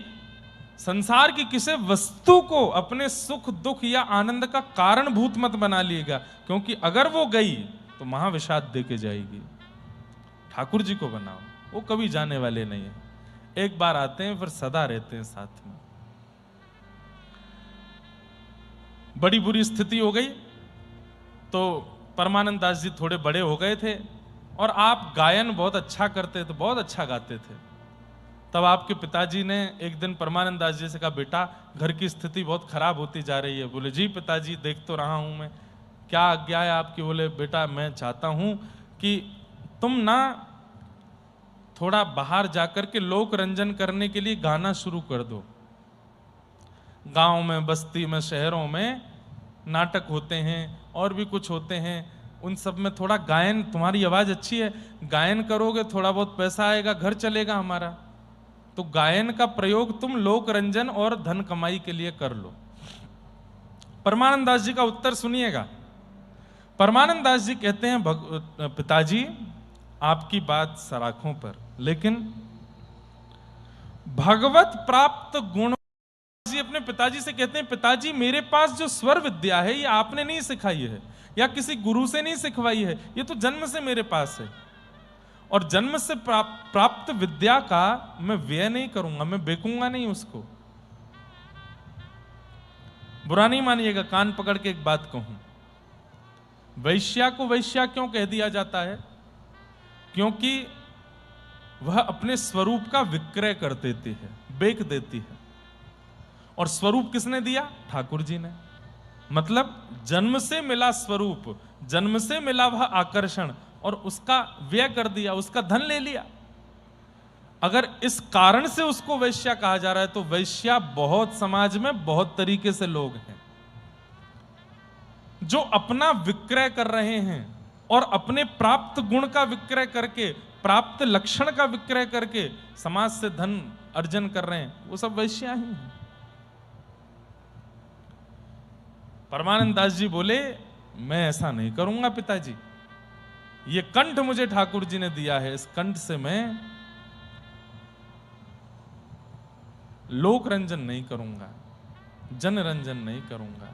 संसार की किसी वस्तु को अपने सुख दुख या आनंद का कारणभूत मत बना लिएगा, क्योंकि अगर वो गई तो महाविषाद दे के जाएगी। ठाकुर जी को बनाओ, वो कभी जाने वाले नहीं है, एक बार आते हैं फिर सदा रहते हैं साथ में। बड़ी बुरी स्थिति हो गई तो परमानंद दास जी थोड़े बड़े हो गए थे और आप गायन बहुत अच्छा करते थे, बहुत अच्छा गाते थे। तब आपके पिताजी ने एक दिन परमानंद दास जी से कहा, बेटा घर की स्थिति बहुत खराब होती जा रही है। बोले जी पिताजी देख तो रहा हूं मैं, क्या आज्ञा है आपकी? बोले बेटा मैं चाहता हूं कि तुम ना थोड़ा बाहर जाकर के लोक रंजन करने के लिए गाना शुरू कर दो। गांव में, बस्ती में, शहरों में नाटक होते हैं और भी कुछ होते हैं, उन सब में थोड़ा गायन, तुम्हारी आवाज अच्छी है, गायन करोगे थोड़ा बहुत पैसा आएगा, घर चलेगा हमारा। तो गायन का प्रयोग तुम लोक रंजन और धन कमाई के लिए कर लो। परमानंद दास जी का उत्तर सुनिएगा। परमानंद दास जी कहते हैं, पिताजी आपकी बात सराखों पर, लेकिन भगवत प्राप्त गुण। जी अपने पिताजी से कहते हैं, पिताजी मेरे पास जो स्वर विद्या है ये आपने नहीं सिखाई है या किसी गुरु से नहीं सिखवाई है, ये तो जन्म से मेरे पास है, और जन्म से प्राप्त विद्या का मैं व्यय नहीं करूंगा, मैं बेकूंगा नहीं उसको। बुरा नहीं मानिएगा, कान पकड़ के एक बात कहूं, वैश्या को वैश्या क्यों कह दिया जाता है? क्योंकि वह अपने स्वरूप का विक्रय कर देती है, बेच देती है। और स्वरूप किसने दिया? ठाकुर जी ने। मतलब जन्म से मिला स्वरूप, जन्म से मिला वह आकर्षण, और उसका व्यय कर दिया, उसका धन ले लिया। अगर इस कारण से उसको वैश्या कहा जा रहा है तो वैश्या बहुत समाज में बहुत तरीके से लोग हैं जो अपना विक्रय कर रहे हैं और अपने प्राप्त गुण का विक्रय करके, प्राप्त लक्षण का विक्रय करके समाज से धन अर्जन कर रहे हैं, वो सब वैश्या ही हैं। परमानंद दास जी बोले, मैं ऐसा नहीं करूंगा पिताजी, ये कंठ मुझे ठाकुर जी ने दिया है, इस कंठ से मैं लोक रंजन नहीं करूंगा, जन रंजन नहीं करूंगा,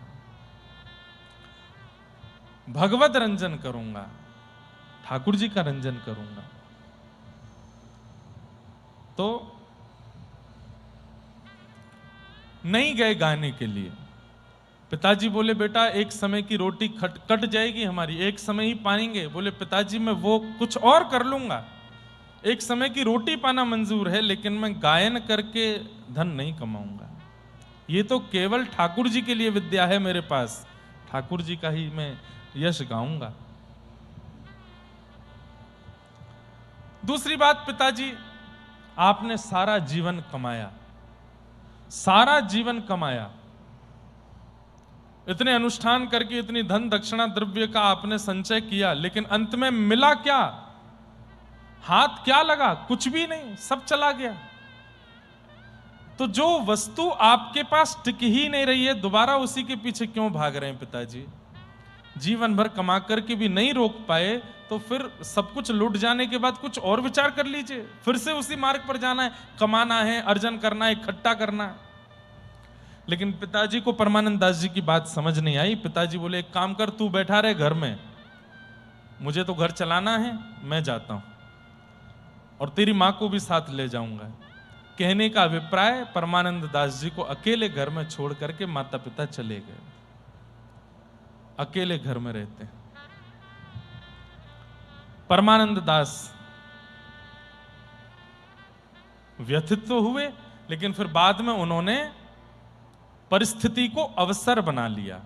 भगवत रंजन करूंगा, ठाकुर जी का रंजन करूंगा। तो नहीं गए गाने के लिए। पिताजी बोले, बेटा एक समय की रोटी कट जाएगी हमारी, एक समय ही पाएंगे। बोले पिताजी मैं वो कुछ और कर लूंगा, एक समय की रोटी पाना मंजूर है, लेकिन मैं गायन करके धन नहीं कमाऊंगा। ये तो केवल ठाकुर जी के लिए विद्या है मेरे पास, ठाकुर जी का ही मैं यश गाऊंगा। दूसरी बात, पिताजी आपने सारा जीवन कमाया, सारा जीवन कमाया, इतने अनुष्ठान करके इतनी धन दक्षिणा द्रव्य का आपने संचय किया, लेकिन अंत में मिला क्या? हाथ क्या लगा? कुछ भी नहीं, सब चला गया। तो जो वस्तु आपके पास टिक ही नहीं रही है, दोबारा उसी के पीछे क्यों भाग रहे हैं पिताजी? जीवन भर कमा करके भी नहीं रोक पाए तो फिर सब कुछ लूट जाने के बाद कुछ और विचार कर लीजिए, फिर से उसी मार्ग पर जाना है, कमाना है, अर्जन करना है, इकट्ठा करना है। लेकिन पिताजी को परमानंद दास जी की बात समझ नहीं आई। पिताजी बोले, एक काम कर, तू बैठा रहे घर में, मुझे तो घर चलाना है, मैं जाता हूं और तेरी मां को भी साथ ले जाऊंगा। कहने का अभिप्राय परमानंद दास जी को अकेले घर में छोड़ करके माता पिता चले गए, अकेले घर में रहते हैं। परमानंद दास व्यथित तो हुए, लेकिन फिर बाद में उन्होंने परिस्थिति को अवसर बना लिया।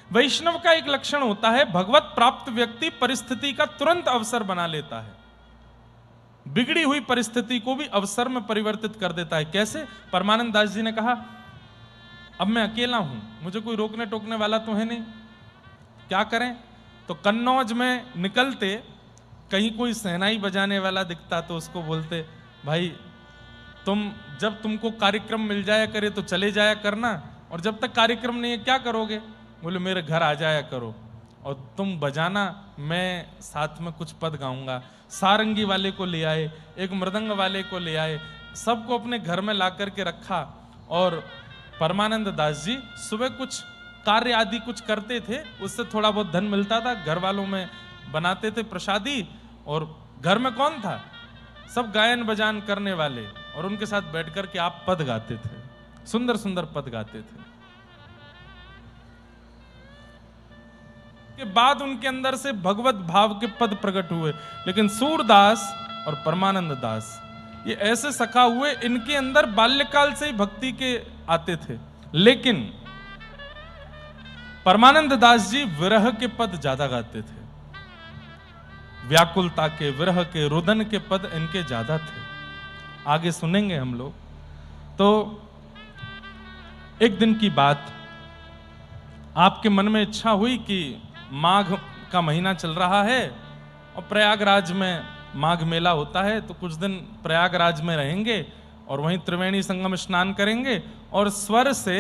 वैष्णव का एक लक्षण होता है, भगवत प्राप्त व्यक्ति परिस्थिति का तुरंत अवसर बना लेता है, बिगड़ी हुई परिस्थिति को भी अवसर में परिवर्तित कर देता है। कैसे? परमानंद दास जी ने कहा, अब मैं अकेला हूं, मुझे कोई रोकने टोकने वाला तो है नहीं, क्या करें? तो कन्नौज में निकलते कहीं कोई शहनाई बजाने वाला दिखता तो उसको बोलते, भाई जब तुमको कार्यक्रम मिल जाया करे तो चले जाया करना, और जब तक कार्यक्रम नहीं है क्या करोगे? बोले मेरे घर आ जाया करो और तुम बजाना, मैं साथ में कुछ पद गाऊंगा। सारंगी वाले को ले आए, एक मृदंग वाले को ले आए, सबको अपने घर में ला करके रखा। और परमानंद दास जी सुबह कुछ कार्य आदि कुछ करते थे, उससे थोड़ा बहुत धन मिलता था, घर वालों में बनाते थे प्रसादी, और घर में कौन था? सब गायन बजान करने वाले, और उनके साथ बैठ कर के आप पद गाते थे, सुंदर सुंदर पद गाते थे। के बाद उनके अंदर से भगवत भाव के पद प्रकट हुए। लेकिन सूरदास और परमानंद दास ये ऐसे सखा हुए, इनके अंदर बाल्यकाल से ही भक्ति के आते थे। लेकिन परमानंद दास जी विरह के पद ज्यादा गाते थे, व्याकुलता के, विरह के, रुदन के पद इनके ज्यादा थे। आगे सुनेंगे हम लोग। तो एक दिन की बात, आपके मन में इच्छा हुई कि माघ का महीना चल रहा है और प्रयागराज में माघ मेला होता है, तो कुछ दिन प्रयागराज में रहेंगे और वहीं त्रिवेणी संगम स्नान करेंगे और स्वर से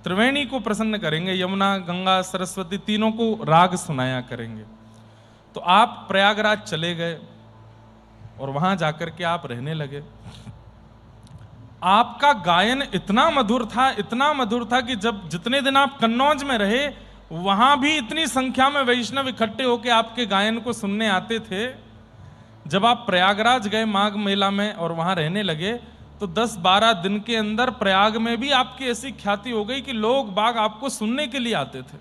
त्रिवेणी को प्रसन्न करेंगे, यमुना, गंगा, सरस्वती तीनों को राग सुनाया करेंगे। तो आप प्रयागराज चले गए और वहां जाकर के आप रहने लगे। आपका गायन इतना मधुर था, इतना मधुर था कि जब जितने दिन आप कन्नौज में रहे, वहां भी इतनी संख्या में वैष्णव इकट्ठे होकर आपके गायन को सुनने आते थे। जब आप प्रयागराज गए माघ मेला में और वहां रहने लगे, तो 10-12 दिन के अंदर प्रयाग में भी आपकी ऐसी ख्याति हो गई कि लोग बाग आपको सुनने के लिए आते थे,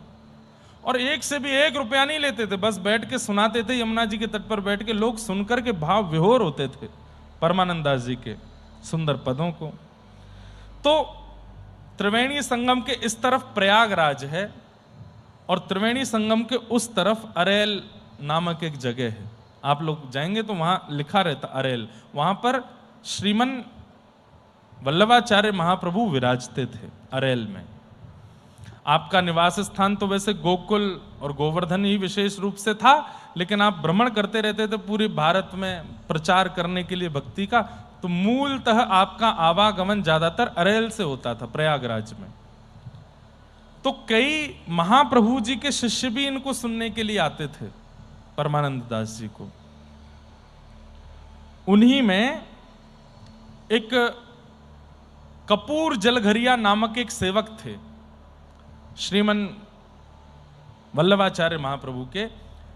और एक से भी 1 रुपया नहीं लेते थे, बस बैठ के सुनाते थे। यमुना जी के तट पर बैठ के लोग सुनकर के भाव विभोर होते थे परमानंद दास जी के सुंदर पदों को। तो त्रिवेणी संगम के इस तरफ प्रयागराज है और त्रिवेणी संगम के उस तरफ अरेल नामक एक जगह है। आप लोग जाएंगे तो वहां लिखा रहता अरेल, वहां पर श्रीमन वल्लभाचार्य महाप्रभु विराजते थे अरेल में। आपका निवास स्थान तो वैसे गोकुल और गोवर्धन ही विशेष रूप से था, लेकिन आप भ्रमण करते रहते थे पूरे भारत में प्रचार करने के लिए भक्ति का, तो मूलतः आपका आवागमन ज्यादातर अरेल से होता था प्रयागराज में। तो कई महाप्रभु जी के शिष्य भी इनको सुनने के लिए आते थे परमानंद दास जी को। उन्हीं में एक कपूर जलघरिया नामक एक सेवक थे श्रीमन वल्लभाचार्य महाप्रभु के।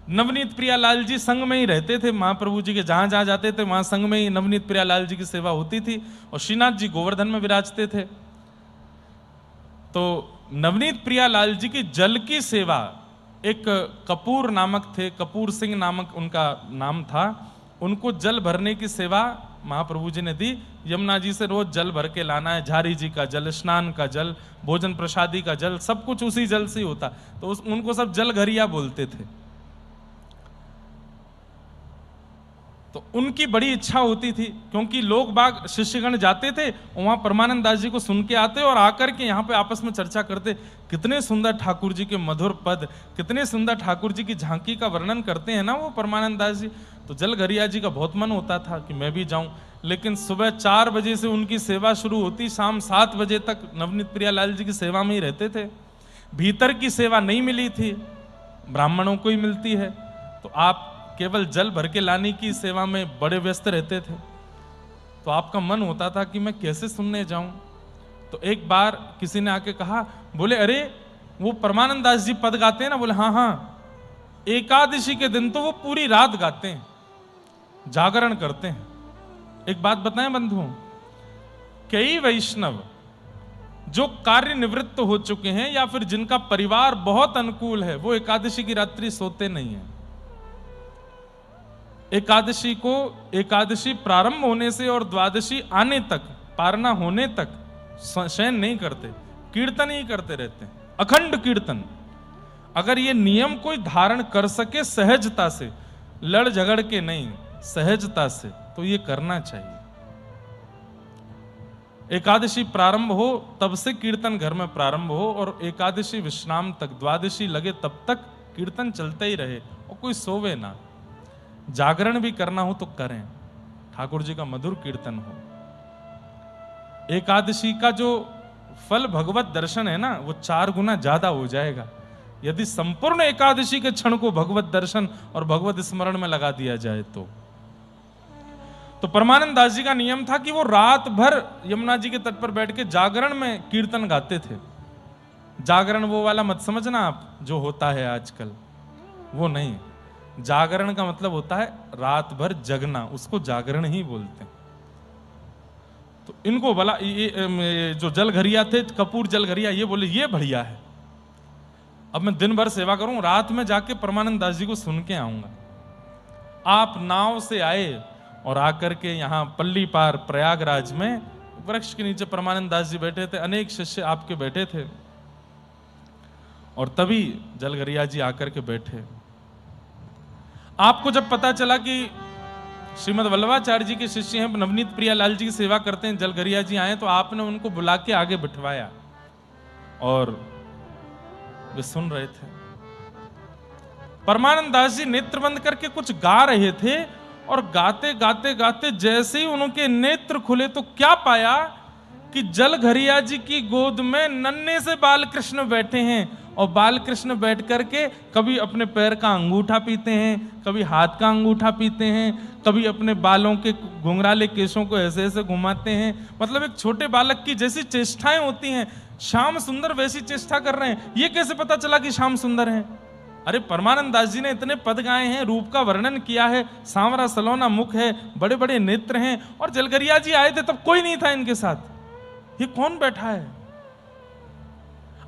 नवनीत प्रियालाल जी संग में ही रहते थे महाप्रभु जी के, जहां जहां जाते थे वहां संग में ही नवनीत प्रियालाल जी की सेवा होती थी, और श्रीनाथ जी गोवर्धन में विराजते थे। तो नवनीत प्रियालाल जी की जल की सेवा एक कपूर नामक थे, कपूर सिंह नामक उनका नाम था, उनको जल भरने की सेवा महाप्रभु जी ने दी। यमुना जी से रोज जल भर के लाना है, झारी जी का जल, स्नान का जल, भोजन प्रसादी का जल, सब कुछ उसी जल से ही होता। तो उनको सब जलघरिया बोलते थे। तो उनकी बड़ी इच्छा होती थी, क्योंकि लोग बाग शिष्यगण जाते थे वहां परमानंद दास जी को सुन के आते और आकर के यहाँ पे आपस में चर्चा करते, कितने सुंदर ठाकुर जी के मधुर पद, कितने सुंदर ठाकुर जी की झांकी का वर्णन करते हैं ना वो परमानंद दास जी। तो जलघरिया जी का बहुत मन होता था कि मैं भी जाऊं, लेकिन सुबह 4 बजे से उनकी सेवा शुरू होती, शाम 7 बजे तक नवनीत प्रियालाल जी की सेवा में ही रहते थे। भीतर की सेवा नहीं मिली थी, ब्राह्मणों को ही मिलती है, तो आप केवल जल भर के लाने की सेवा में बड़े व्यस्त रहते थे। तो आपका मन होता था कि मैं कैसे सुनने जाऊं। तो एक बार किसी ने आके कहा, बोले अरे वो परमानंद दास जी पद गाते हैं ना? बोले हाँ हाँ, एकादशी के दिन तो वो पूरी रात गाते हैं, जागरण करते हैं। एक बात बताएं बंधुओं, कई वैष्णव जो कार्य निवृत्त हो चुके हैं या फिर जिनका परिवार बहुत अनुकूल है, वो एकादशी की रात्रि सोते नहीं है। एकादशी प्रारंभ होने से और द्वादशी आने तक, पारना होने तक शयन नहीं करते, कीर्तन ही करते रहते हैं, अखंड कीर्तन। अगर ये नियम कोई धारण कर सके सहजता से, लड़ झगड़ के नहीं, सहजता से, तो ये करना चाहिए। एकादशी प्रारंभ हो तब से कीर्तन घर में प्रारंभ हो और एकादशी विश्राम तक, द्वादशी लगे तब तक कीर्तन चलते ही रहे और कोई सोवे ना। जागरण भी करना हो तो करें, ठाकुर जी का मधुर कीर्तन हो। एकादशी का जो फल भगवत दर्शन है ना, वो 4 गुना ज्यादा हो जाएगा यदि संपूर्ण एकादशी के क्षण को भगवत दर्शन और भगवत स्मरण में लगा दिया जाए तो परमानंद दास जी का नियम था कि वो रात भर यमुना जी के तट पर बैठ के जागरण में कीर्तन गाते थे। जागरण वो वाला मत समझना आप जो होता है आजकल, वो नहीं। जागरण का मतलब होता है रात भर जगना, उसको जागरण ही बोलते हैं। तो इनको बोला, ये जो जलघरिया थे, कपूर जलघरिया, ये बोले ये बढ़िया है, अब मैं दिन भर सेवा करूं, रात में जाके परमानंद दास जी को सुन के आऊंगा। आप नाव से आए और आकर के यहाँ पल्ली पार प्रयागराज में वृक्ष के नीचे परमानंद दास जी बैठे थे, अनेक शिष्य आपके बैठे थे, और तभी जलघरिया जी आकर के बैठे। आपको जब पता चला कि श्रीमद वल्लभाचार्य जी के शिष्य हैं, नवनीत प्रियालाल जी की सेवा करते हैं, जलघरिया जी आए, तो आपने उनको बुला के आगे बिठवाया और वे सुन रहे थे। परमानंद दास जी नेत्र बंद करके कुछ गा रहे थे और गाते गाते गाते जैसे ही उनके नेत्र खुले तो क्या पाया कि जलघरिया जी की गोद में नन्हे से बालकृष्ण बैठे हैं, और बालकृष्ण बैठ करके कभी अपने पैर का अंगूठा पीते हैं, कभी हाथ का अंगूठा पीते हैं, कभी अपने बालों के घुंघराले केशों को ऐसे ऐसे घुमाते हैं। मतलब एक छोटे बालक की जैसी चेष्टाएं होती हैं, श्याम सुंदर वैसी चेष्टा कर रहे हैं। ये कैसे पता चला कि श्याम सुंदर हैं? अरे परमानंद दास जी ने इतने पद गाए हैं, रूप का वर्णन किया है, सांवरा सलोना मुख है, बड़े बड़े नेत्र हैं, और जलघरिया जी आए थे तब कोई नहीं था इनके साथ। ये कौन बैठा है?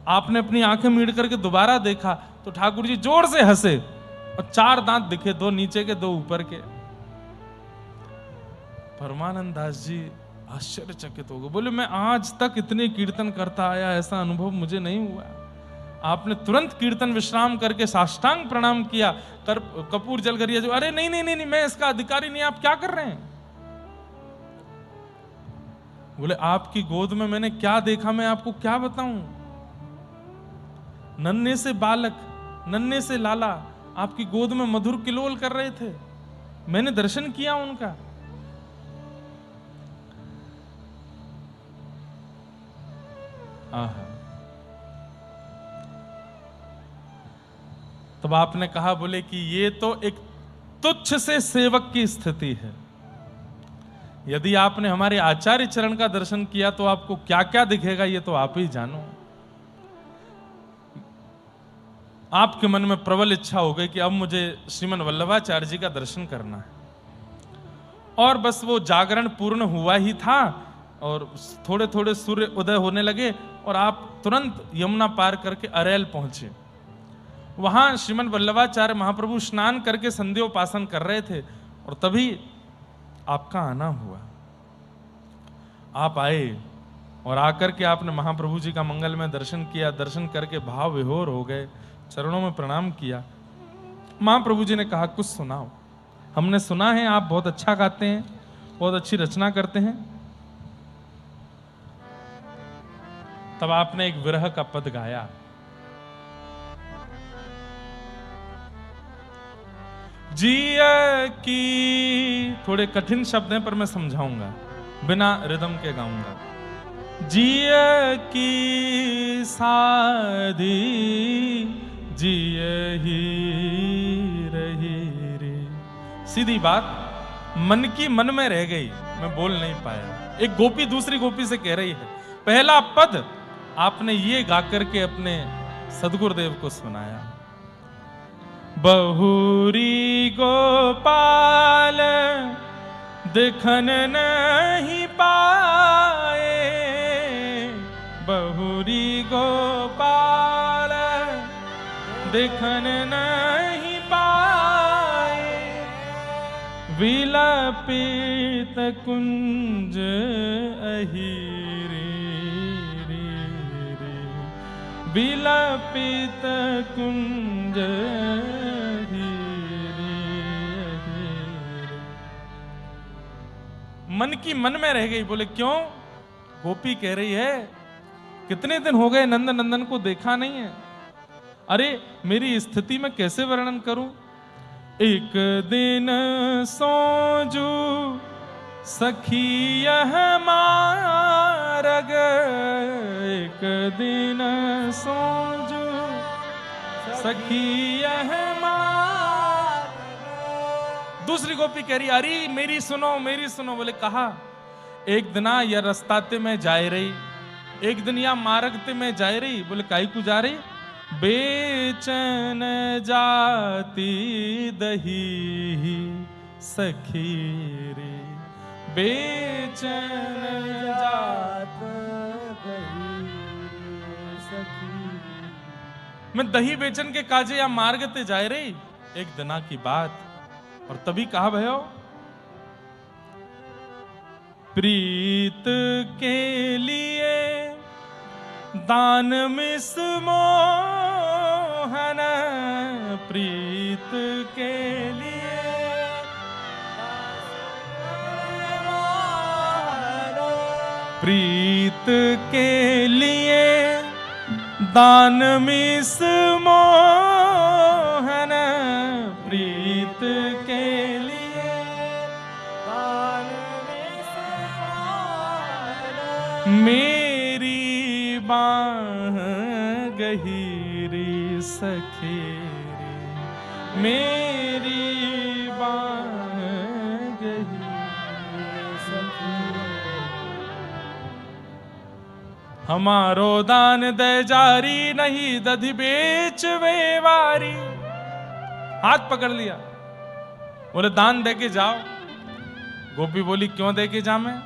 आपने अपनी आंखें मीड़ करके दोबारा देखा तो ठाकुर जी जोर से हंसे और 4 दांत दिखे, 2 नीचे के 2 ऊपर के। परमानंद दास जी आश्चर्यचकित हो गए, बोले मैं आज तक इतने कीर्तन करता आया, ऐसा अनुभव मुझे नहीं हुआ। आपने तुरंत कीर्तन विश्राम करके साष्टांग प्रणाम किया। कपूर जलघरिया जो, अरे नहीं नहीं नहीं, मैं इसका अधिकारी नहीं, आप क्या कर रहे हैं? बोले आपकी गोद में मैंने क्या देखा, मैं आपको क्या बताऊं। नन्हे से बालक, नन्हे से लाला आपकी गोद में मधुर किलोल कर रहे थे, मैंने दर्शन किया उनका। आहा। तब आपने कहा, बोले कि ये तो एक तुच्छ से सेवक की स्थिति है। यदि आपने हमारे आचार्य चरण का दर्शन किया तो आपको क्या क्या दिखेगा ये तो आप ही जानो। आपके मन में प्रबल इच्छा हो गई कि अब मुझे श्रीमन वल्लभाचार्य जी का दर्शन करना है, और बस वो जागरण पूर्ण हुआ ही था और थोड़े थोड़े सूर्य उदय होने लगे और आप तुरंत यमुना पार करके अरेल पहुंचे। वहां श्रीमन वल्लभाचार्य महाप्रभु स्नान करके संध्योपासन कर रहे थे और तभी आपका आना हुआ। आप आए और आकर के आपने महाप्रभु जी का मंगलमय दर्शन किया। दर्शन करके भाव विभोर हो गए, चरणों में प्रणाम किया। महाप्रभु जी ने कहा, कुछ सुनाओ, हमने सुना है आप बहुत अच्छा गाते हैं, बहुत अच्छी रचना करते हैं। तब आपने एक विरह का पद गाया। जिया की, थोड़े कठिन शब्द हैं पर मैं समझाऊंगा, बिना रिदम के गाऊंगा। जिया की साधी जिया ही रही रे। सीधी बात, मन की मन में रह गई, मैं बोल नहीं पाया। एक गोपी दूसरी गोपी से कह रही है। पहला पद आपने ये गा करके अपने सदगुरुदेव को सुनाया। बहुरी गोपाल दिखन नहीं पाए, देखन नहीं पाए, विलपित कुंज अहिरे रे रे, विलपित कुंज अहिरे अहिरे। मन की मन में रह गई। बोले क्यों? गोपी कह रही है कितने दिन हो गए नंद नंदन को देखा नहीं है। अरे मेरी स्थिति में कैसे वर्णन करूं। एक दिन सोजू सखी यह मारग, एक दिन सोजू सखी यह मारग। दूसरी गोपी कह रही अरे मेरी सुनो मेरी सुनो। बोले कहा? एक दिना यह रस्ताते में जाए रही, एक दिन या मार्गते में जाए रही। बोले काई को जा रही? बेचन जाती दही सखी रे, बेचन जात दही सखी। मैं दही बेचन के काजे या मार्गते जाए रही, एक दिना की बात। और तभी कहा भयो प्रीत के लिए दान मिस मोहन, प्रीत के लिए प्रीत के लिए दान मिस मोहन, प्रीत के लिए दान मिस मोहन। मेरी बाह गहीरी सखेरी, मेरी बाह गहीरी सखेरी। हमारो दान दे जारी, नहीं दधि बेच वेवारी। हाथ पकड़ लिया। बोले दान दे के जाओ। गोपी बोली क्यों दे के जा मैं?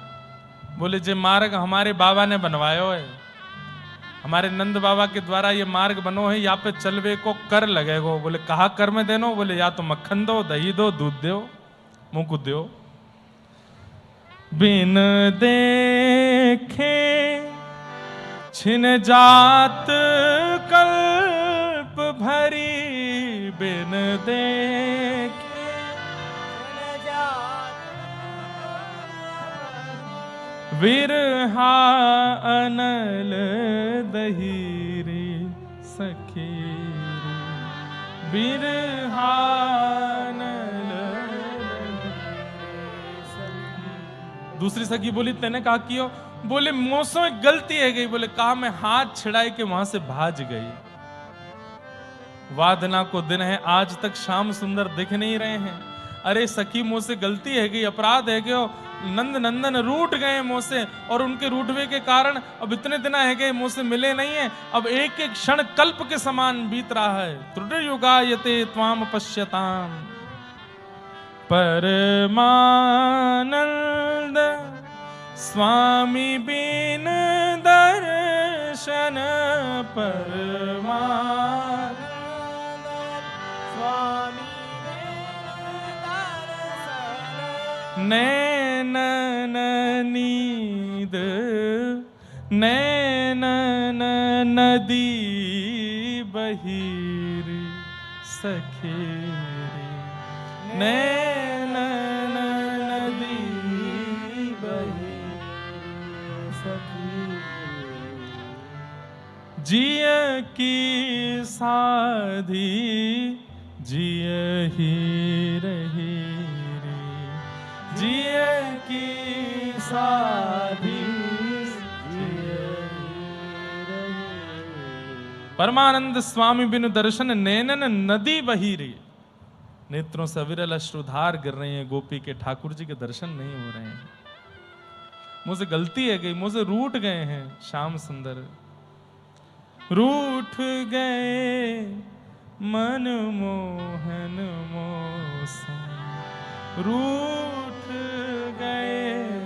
बोले जे मार्ग हमारे बाबा ने बनवायो है, हमारे नंद बाबा के द्वारा ये मार्ग बनो है, यहाँ पे चलवे को कर लगेगो। बोले कहा कर में देनो? बोले या तो मक्खन दो, दही दो, दूध दो, मुंह को दो। बिन देखे छिन जात कल्प भरी, बिन देखे विरहा अनल दहीरी सखीरी, विरहा अनल दहीरी। दूसरी सखी बोली तेने कहा कियो? बोले मोसों एक गलती है गई। बोले कहा? मैं हाथ छिड़ाई के वहां से भाज गई। वादना को दिन है, आज तक श्याम सुंदर दिख नहीं रहे हैं। अरे सखी मुंह से गलती है गई, अपराध है गयो। नंद नंदन रूठ गए मुंह से, और उनके रूठवे के कारण अब इतने दिन है गए मुंह से मिले नहीं है। अब एक एक क्षण कल्प के समान बीत रहा है। त्रुटियुगायते त्वाम पश्यताम परमानंद स्वामी बिन दर्शन, परमानंद स्वामी नैनन नीद नैनन नदी बहीरी सखेरी, नैनन नदी बहीरी सखेरी। जिय की साधी जिय ही रही, जिय की साधी जिय रही। परमानंद स्वामी बिनु दर्शन नैनन नदी बही रही। नेत्रों से अविरल अश्रुधार गिर रहे हैं। गोपी के ठाकुर जी के दर्शन नहीं हो रहे हैं। मुझसे गलती है गई, मुझसे रूठ गए हैं श्याम सुंदर, रूठ गए मन मोहन मोसम, रूठ गए